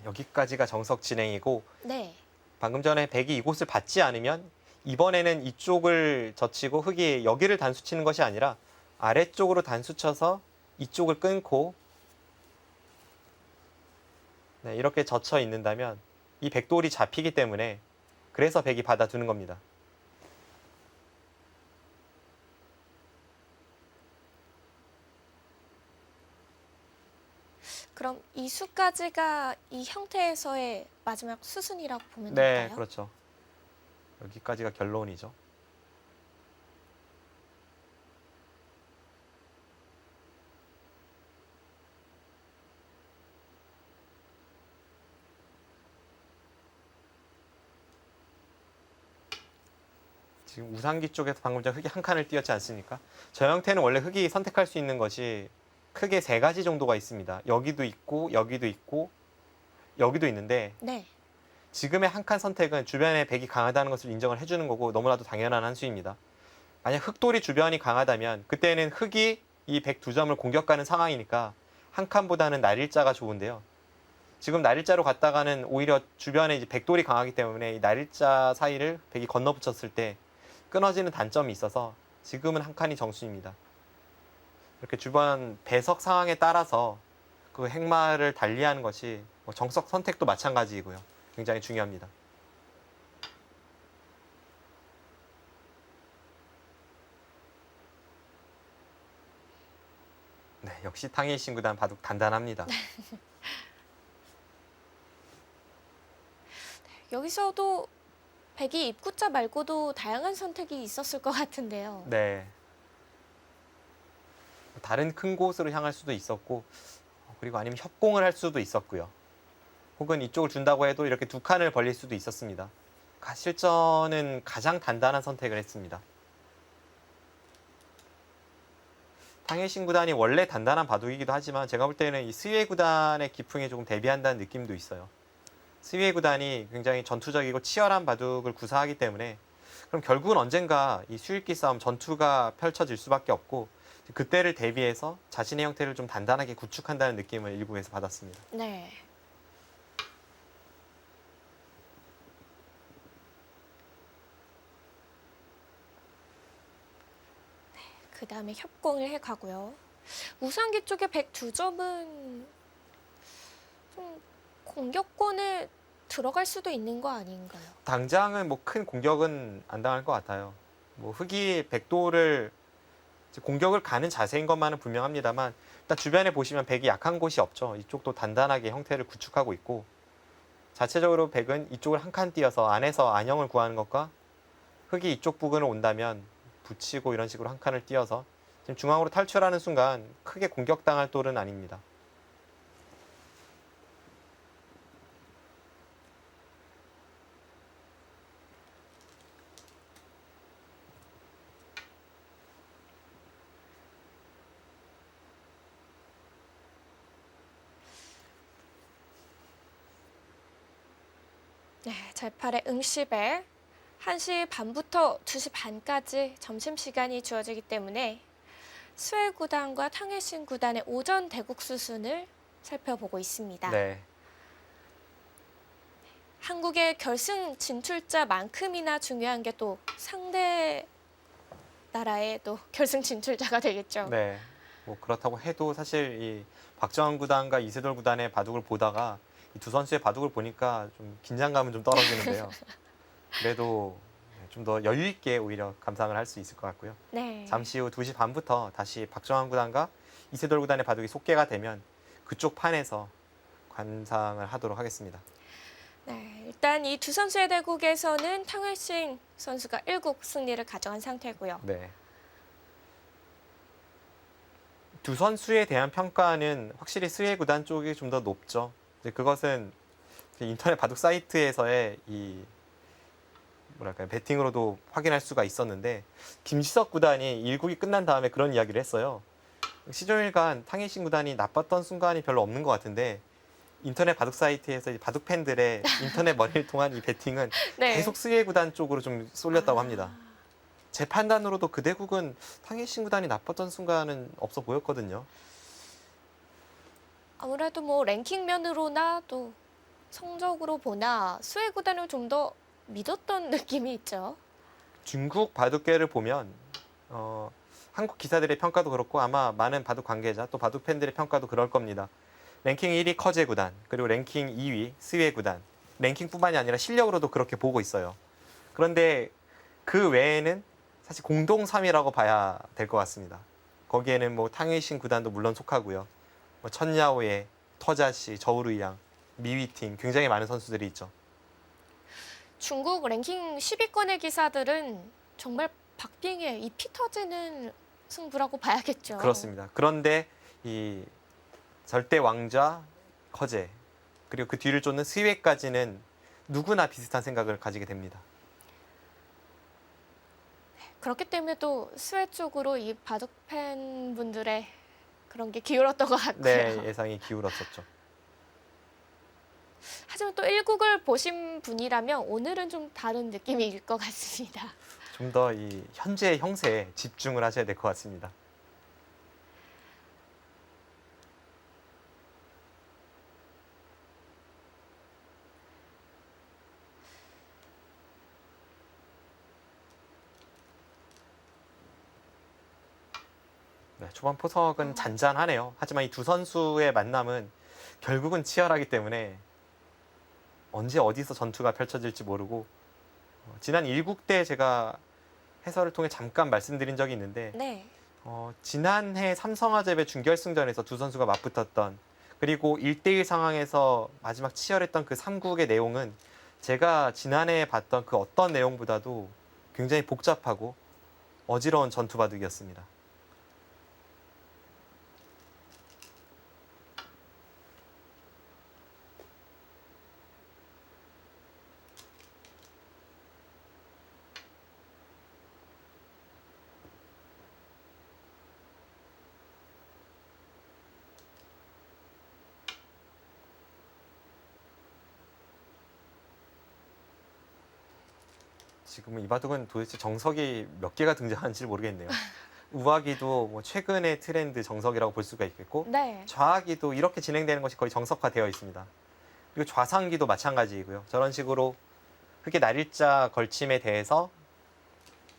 여기까지가 정석 진행이고 네. 방금 전에 백이 이곳을 받지 않으면 이번에는 이쪽을 젖히고 흙이 여기를 단수 치는 것이 아니라 아래쪽으로 단수 쳐서 이쪽을 끊고 네, 이렇게 젖혀 있는다면 이 백돌이 잡히기 때문에 그래서 백이 받아두는 겁니다. 그럼 이 수까지가 이 형태에서의 마지막 수순이라고 보면 네, 될까요? 그렇죠. 여기까지가 결론이죠. 지금 우상기 쪽에서 방금 전 흙이 한 칸을 띄었지 않습니까? 저 형태는 원래 흙이 선택할 수 있는 것이 크게 세 가지 정도가 있습니다. 여기도 있고, 여기도 있고, 여기도 있는데 네. 지금의 한 칸 선택은 주변에 백이 강하다는 것을 인정을 해주는 거고 너무나도 당연한 한 수입니다. 만약 흙돌이 주변이 강하다면 그때는 흙이 이 102점을 공격 가는 상황이니까 한 칸보다는 날일자가 좋은데요. 지금 날일자로 갔다가는 오히려 주변에 이제 백돌이 강하기 때문에 이 날일자 사이를 백이 건너붙였을 때 끊어지는 단점이 있어서 지금은 한 칸이 정수입니다. 이렇게 주변 배석 상황에 따라서 그 행마를 달리하는 것이 정석 선택도 마찬가지이고요. 굉장히 중요합니다. 네, 역시 탕웨이신 구단 바둑 단단합니다. 여기서도 백이 입구자 말고도 다양한 선택이 있었을 것 같은데요. 네. 다른 큰 곳으로 향할 수도 있었고, 그리고 아니면 협공을 할 수도 있었고요. 혹은 이쪽을 준다고 해도 이렇게 두 칸을 벌릴 수도 있었습니다. 실전은 가장 단단한 선택을 했습니다. 탕웨이신 구단이 원래 단단한 바둑이기도 하지만 제가 볼 때는 이 스웨이 구단의 기풍에 조금 대비한다는 느낌도 있어요. 스웨이 구단이 굉장히 전투적이고 치열한 바둑을 구사하기 때문에 그럼 결국은 언젠가 이 수일기 싸움 전투가 펼쳐질 수밖에 없고 그때를 대비해서 자신의 형태를 좀 단단하게 구축한다는 느낌을 일부에서 받았습니다. 네. 그 다음에 협공을 해가고요. 우상기 쪽의 102점은 좀 공격권에 들어갈 수도 있는 거 아닌가요? 당장은 뭐 큰 공격은 안 당할 것 같아요. 뭐 흑이 백도를 공격을 가는 자세인 것만은 분명합니다만 일단 주변에 보시면 백이 약한 곳이 없죠. 이쪽도 단단하게 형태를 구축하고 있고 자체적으로 백은 이쪽을 한 칸 띄어서 안에서 안형을 구하는 것과 흑이 이쪽 부근을 온다면 붙이고 이런 식으로 한 칸을 띄어서 지금 중앙으로 탈출하는 순간 크게 공격당할 돌은 아닙니다. 네, 제8의 응시배 1시 반부터 2시 반까지 점심시간이 주어지기 때문에 스웨이 구단과 탕웨이신 구단의 오전 대국 수순을 살펴보고 있습니다. 네. 한국의 결승 진출자만큼이나 중요한 게 또 상대 나라의 또 결승 진출자가 되겠죠. 네. 뭐 그렇다고 해도 사실 이 박정환 구단과 이세돌 구단의 바둑을 보다가 이 두 선수의 바둑을 보니까 좀 긴장감은 좀 떨어지는데요. 그래도 좀 더 여유 있게 오히려 감상을 할 수 있을 것 같고요. 네. 잠시 후 2시 반부터 다시 박정환 구단과 이세돌 구단의 바둑이 속개가 되면 그쪽 판에서 관상을 하도록 하겠습니다. 네, 일단 이 두 선수의 대국에서는 탕웨이신 선수가 1국 승리를 가져간 상태고요. 네. 두 선수에 대한 평가는 확실히 스웨이 구단 쪽이 좀 더 높죠. 이제 그것은 인터넷 바둑 사이트에서의 이 뭐랄까요, 배팅으로도 확인할 수가 있었는데 김지석 구단이 1국이 끝난 다음에 그런 이야기를 했어요. 시종일관 탕웨이신 구단이 나빴던 순간이 별로 없는 것 같은데 인터넷 바둑 사이트에서 이 바둑 팬들의 인터넷 머리를 통한 이 배팅은 네. 계속 스웨이 구단 쪽으로 좀 쏠렸다고 합니다. 제 판단으로도 그 대국은 탕웨이신 구단이 나빴던 순간은 없어 보였거든요. 아무래도 뭐 랭킹 면으로나 또 성적으로 보나 스웨이 구단을 좀 더 믿었던 느낌이 있죠. 중국 바둑계를 보면 한국 기사들의 평가도 그렇고 아마 많은 바둑 관계자 또 바둑 팬들의 평가도 그럴 겁니다. 랭킹 1위 커제 구단, 그리고 랭킹 2위 스웨이 구단, 랭킹뿐만이 아니라 실력으로도 그렇게 보고 있어요. 그런데 그 외에는 사실 공동 3위라고 봐야 될 것 같습니다. 거기에는 뭐 탕웨이신 구단도 물론 속하고요. 뭐 천야오예, 터자시, 저우루이양, 미위팅 굉장히 많은 선수들이 있죠. 중국 랭킹 10위권의 기사들은 정말 박빙의 이 피 터지는 승부라고 봐야겠죠. 그렇습니다. 그런데 이 절대 왕자 커제 그리고 그 뒤를 쫓는 스웨이까지는 누구나 비슷한 생각을 가지게 됩니다. 그렇기 때문에 또 스웨이 쪽으로 이 바둑 팬분들의 그런 게 기울었던 것 같고요. 네, 예상이 기울었었죠. 하지만 또 1국을 보신 분이라면 오늘은 좀 다른 느낌일 것 같습니다. 좀 더 이 현재의 형세에 집중을 하셔야 될 것 같습니다. 네, 초반 포석은 잔잔하네요. 하지만 이 두 선수의 만남은 결국은 치열하기 때문에 언제 어디서 전투가 펼쳐질지 모르고 지난 1국 때 제가 해설을 통해 잠깐 말씀드린 적이 있는데 네. 지난해 삼성화재배 준결승전에서 두 선수가 맞붙었던 그리고 1대1 상황에서 마지막 치열했던 그 3국의 내용은 제가 지난해 봤던 그 어떤 내용보다도 굉장히 복잡하고 어지러운 전투 바둑이었습니다. 지금은 이 바둑은 도대체 정석이 몇 개가 등장하는지 모르겠네요. 우하기도 뭐 최근의 트렌드 정석이라고 볼 수가 있겠고 네. 좌하기도 이렇게 진행되는 것이 거의 정석화되어 있습니다. 그리고 좌상기도 마찬가지이고요. 저런 식으로 흑의 날일자 걸침에 대해서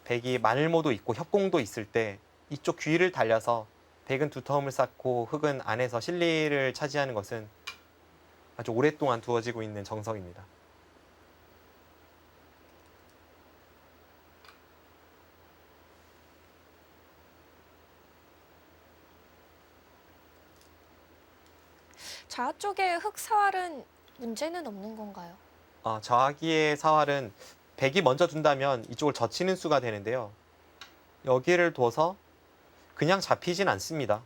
백이 마늘모도 있고 협공도 있을 때 이쪽 귀를 달려서 백은 두터움을 쌓고 흑은 안에서 실리를 차지하는 것은 아주 오랫동안 두어지고 있는 정석입니다. 좌 쪽의 흑사활은 문제는 없는 건가요? 좌하기의 사활은 백이 먼저 둔다면 이쪽을 젖히는 수가 되는데요. 여기를 둬서 그냥 잡히진 않습니다.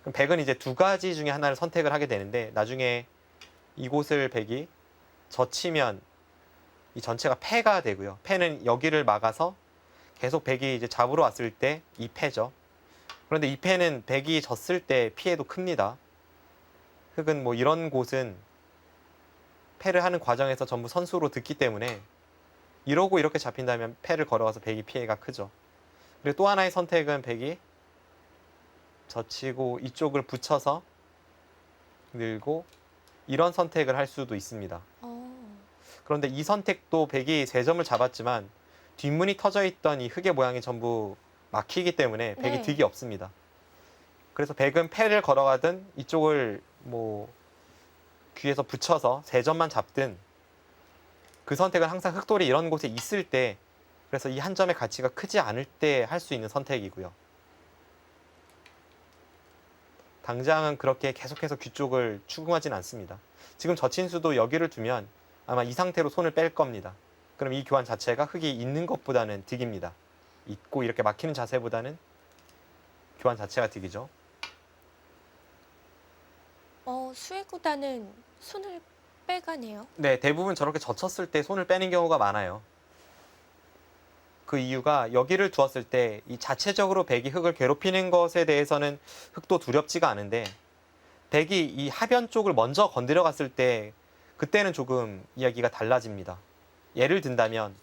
그럼 백은 이제 두 가지 중에 하나를 선택을 하게 되는데 나중에 이곳을 백이 젖히면 이 전체가 패가 되고요. 패는 여기를 막아서 계속 백이 이제 잡으러 왔을 때 이 패죠. 그런데 이 패는 백이 졌을 때 피해도 큽니다. 흑은 뭐 이런 곳은 패를 하는 과정에서 전부 선수로 듣기 때문에 이러고 이렇게 잡힌다면 패를 걸어와서 백이 피해가 크죠. 그리고 또 하나의 선택은 백이 젖히고 이쪽을 붙여서 늘고 이런 선택을 할 수도 있습니다. 그런데 이 선택도 백이 3점을 잡았지만 뒷문이 터져 있던 이 흑의 모양이 전부 막히기 때문에 백이 네. 득이 없습니다. 그래서 백은 패를 걸어가든 이쪽을 뭐 귀에서 붙여서 3점만 잡든 그 선택은 항상 흑돌이 이런 곳에 있을 때 그래서 이 한 점의 가치가 크지 않을 때 할 수 있는 선택이고요. 당장은 그렇게 계속해서 귀 쪽을 추궁하진 않습니다. 지금 저친수도 여기를 두면 아마 이 상태로 손을 뺄 겁니다. 그럼 이 교환 자체가 흑이 있는 것보다는 득입니다. 있고 이렇게 막히는 자세보다는 교환 자체가 득이죠. 수혜 구단은 손을 빼가네요. 네, 대부분 저렇게 젖혔을 때 손을 빼는 경우가 많아요. 그 이유가 여기를 두었을 때 이 자체적으로 백이 흑을 괴롭히는 것에 대해서는 흑도 두렵지가 않은데 백이 이 하변 쪽을 먼저 건드려 갔을 때 그때는 조금 이야기가 달라집니다. 예를 든다면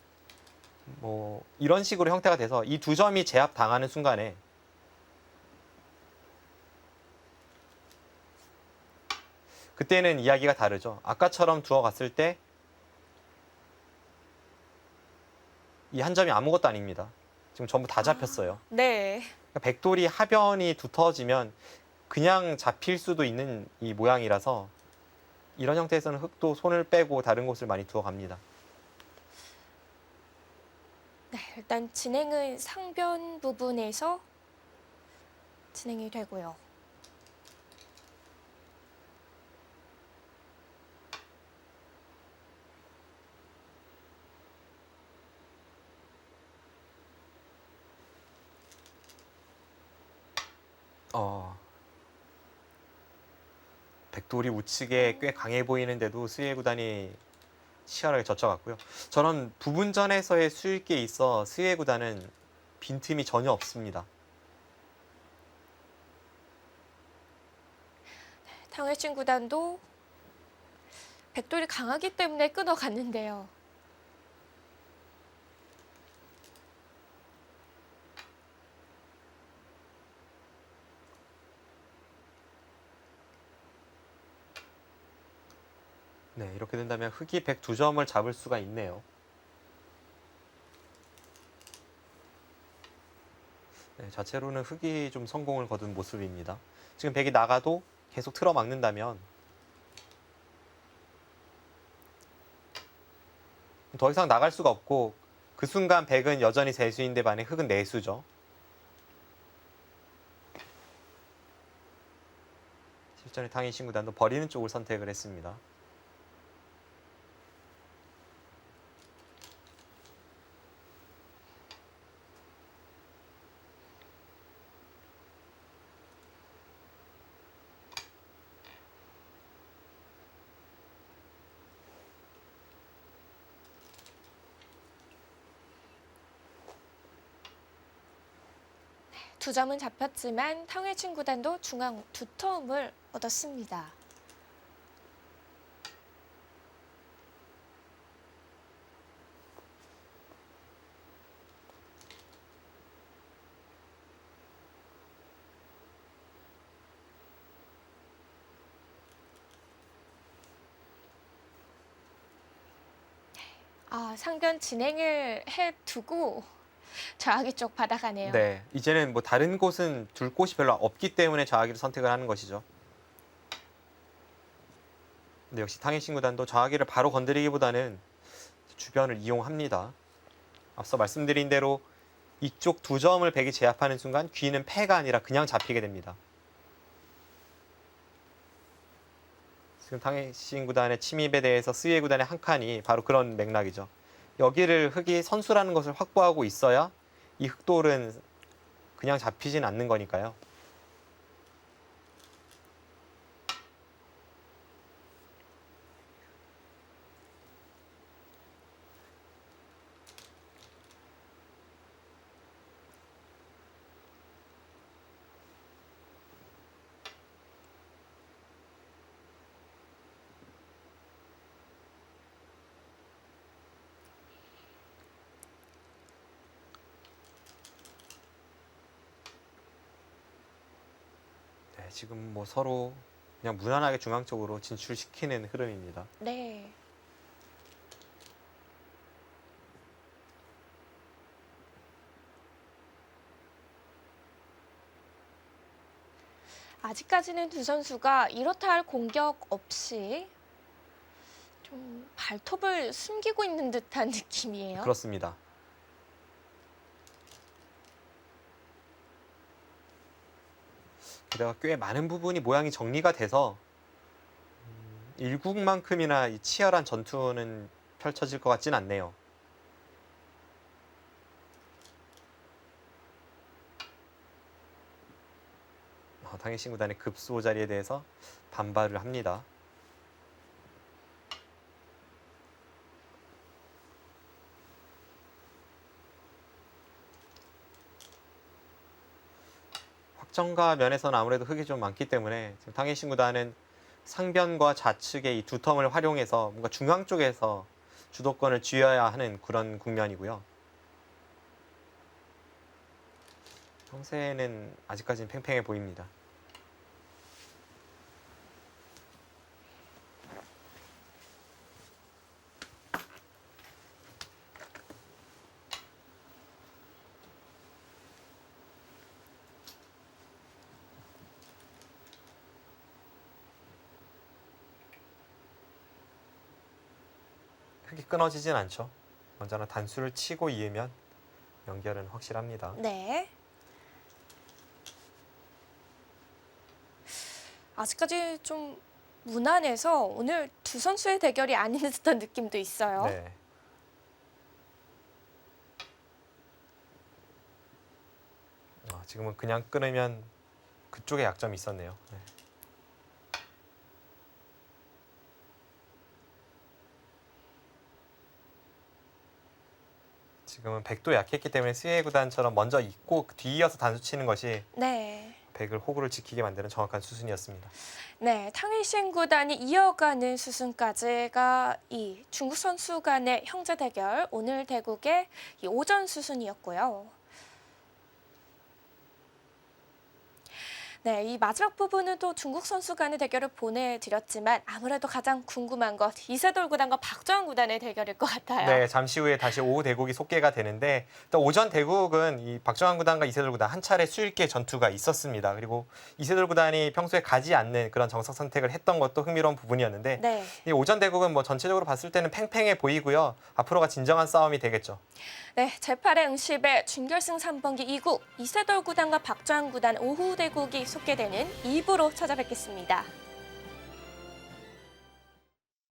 뭐 이런 식으로 형태가 돼서 이 두 점이 제압 당하는 순간에 그때는 이야기가 다르죠. 아까처럼 두어 갔을 때 이 한 점이 아무것도 아닙니다. 지금 전부 다 잡혔어요. 네. 그러니까 백돌이 하변이 두터워지면 그냥 잡힐 수도 있는 이 모양이라서 이런 형태에서는 흑도 손을 빼고 다른 곳을 많이 두어 갑니다. 네, 일단 진행은 상변 부분에서 진행이 되고요. 백돌이 우측에 꽤 강해 보이는데도 수예 구단이 치열하게 젖혀갔고요. 저런 부분전에서의 수익에 있어 수예 구단은 빈틈이 전혀 없습니다. 탕웨신 구단도 백돌이 강하기 때문에 끊어갔는데요. 네, 이렇게 된다면 흑이 102점을 잡을 수가 있네요. 네, 네, 자체로는 흑이 좀 성공을 거둔 모습입니다. 지금 백이 나가도 계속 틀어막는다면 더 이상 나갈 수가 없고 그 순간 백은 여전히 세수인데 반해 흑은 내수죠. 실전의 탕이신 구단도 버리는 쪽을 선택을 했습니다. 두 점은 잡혔지만 탕웨이신 구단도 중앙 두 텀을 얻었습니다. 상변 진행을 해두고 저하기 쪽 받아가네요. 네, 이제는 뭐 다른 곳은 둘 곳이 별로 없기 때문에 저하기를 선택을 하는 것이죠. 근데 역시 탕이신 구단도 저하기를 바로 건드리기보다는 주변을 이용합니다. 앞서 말씀드린 대로 이쪽 두 점을 백이 제압하는 순간 귀는 패가 아니라 그냥 잡히게 됩니다. 지금 탕이신 구단의 침입에 대해서 스위에 구단의 한 칸이 바로 그런 맥락이죠. 여기를 흑이 선수라는 것을 확보하고 있어야 이 흑돌은 그냥 잡히진 않는 거니까요. 네, 지금 뭐 서로 그냥 무난하게 중앙 쪽으로 진출시키는 흐름입니다. 네. 아직까지는 두 선수가 이렇다 할 공격 없이 좀 발톱을 숨기고 있는 듯한 느낌이에요. 그렇습니다. 게다가 꽤 많은 부분이 모양이 정리가 돼서 일국만큼이나 이 치열한 전투는 펼쳐질 것 같진 않네요. 탕이신 구단의 급소 자리에 대해서 반발을 합니다. 확정가 면에서는 아무래도 흑이 좀 많기 때문에 지금 탕이신 구단은 상변과 좌측의 이 두 텀을 활용해서 뭔가 중앙 쪽에서 주도권을 쥐어야 하는 그런 국면이고요. 형세는 아직까지는 팽팽해 보입니다. 흑이 끊어지진 않죠. 언제나 단수를 치고 이으면 연결은 확실합니다. 네. 아직까지 좀 무난해서 오늘 두 선수의 대결이 아닌 듯한 느낌도 있어요. 네. 지금은 그냥 끊으면 그쪽에 약점이 있었네요. 네. 지금은 백도 약했기 때문에 스웨 구단처럼 먼저 있고 뒤이어서 단수 치는 것이 네. 백을 호구를 지키게 만드는 정확한 수순이었습니다. 네, 탕웨이신 구단이 이어가는 수순까지가 이 중국 선수 간의 형제 대결, 오늘 대국의 이 오전 수순이었고요. 네, 이 마지막 부분은 또 중국 선수 간의 대결을 보내드렸지만 아무래도 가장 궁금한 것 이세돌 구단과 박주환 구단의 대결일 것 같아요. 네, 잠시 후에 다시 오후 대국이 속개가 되는데 또 오전 대국은 이 박정환 구단과 이세돌 구단 한 차례 수일계 전투가 있었습니다. 그리고 이세돌 구단이 평소에 가지 않는 그런 정석 선택을 했던 것도 흥미로운 부분이었는데 네. 이 오전 대국은 뭐 전체적으로 봤을 때는 팽팽해 보이고요. 앞으로가 진정한 싸움이 되겠죠. 네, 제8회 응시배 준결승 3번기 2국 이세돌 구단과 박주환 구단 오후 대국이 속개되는 2부로 찾아뵙겠습니다.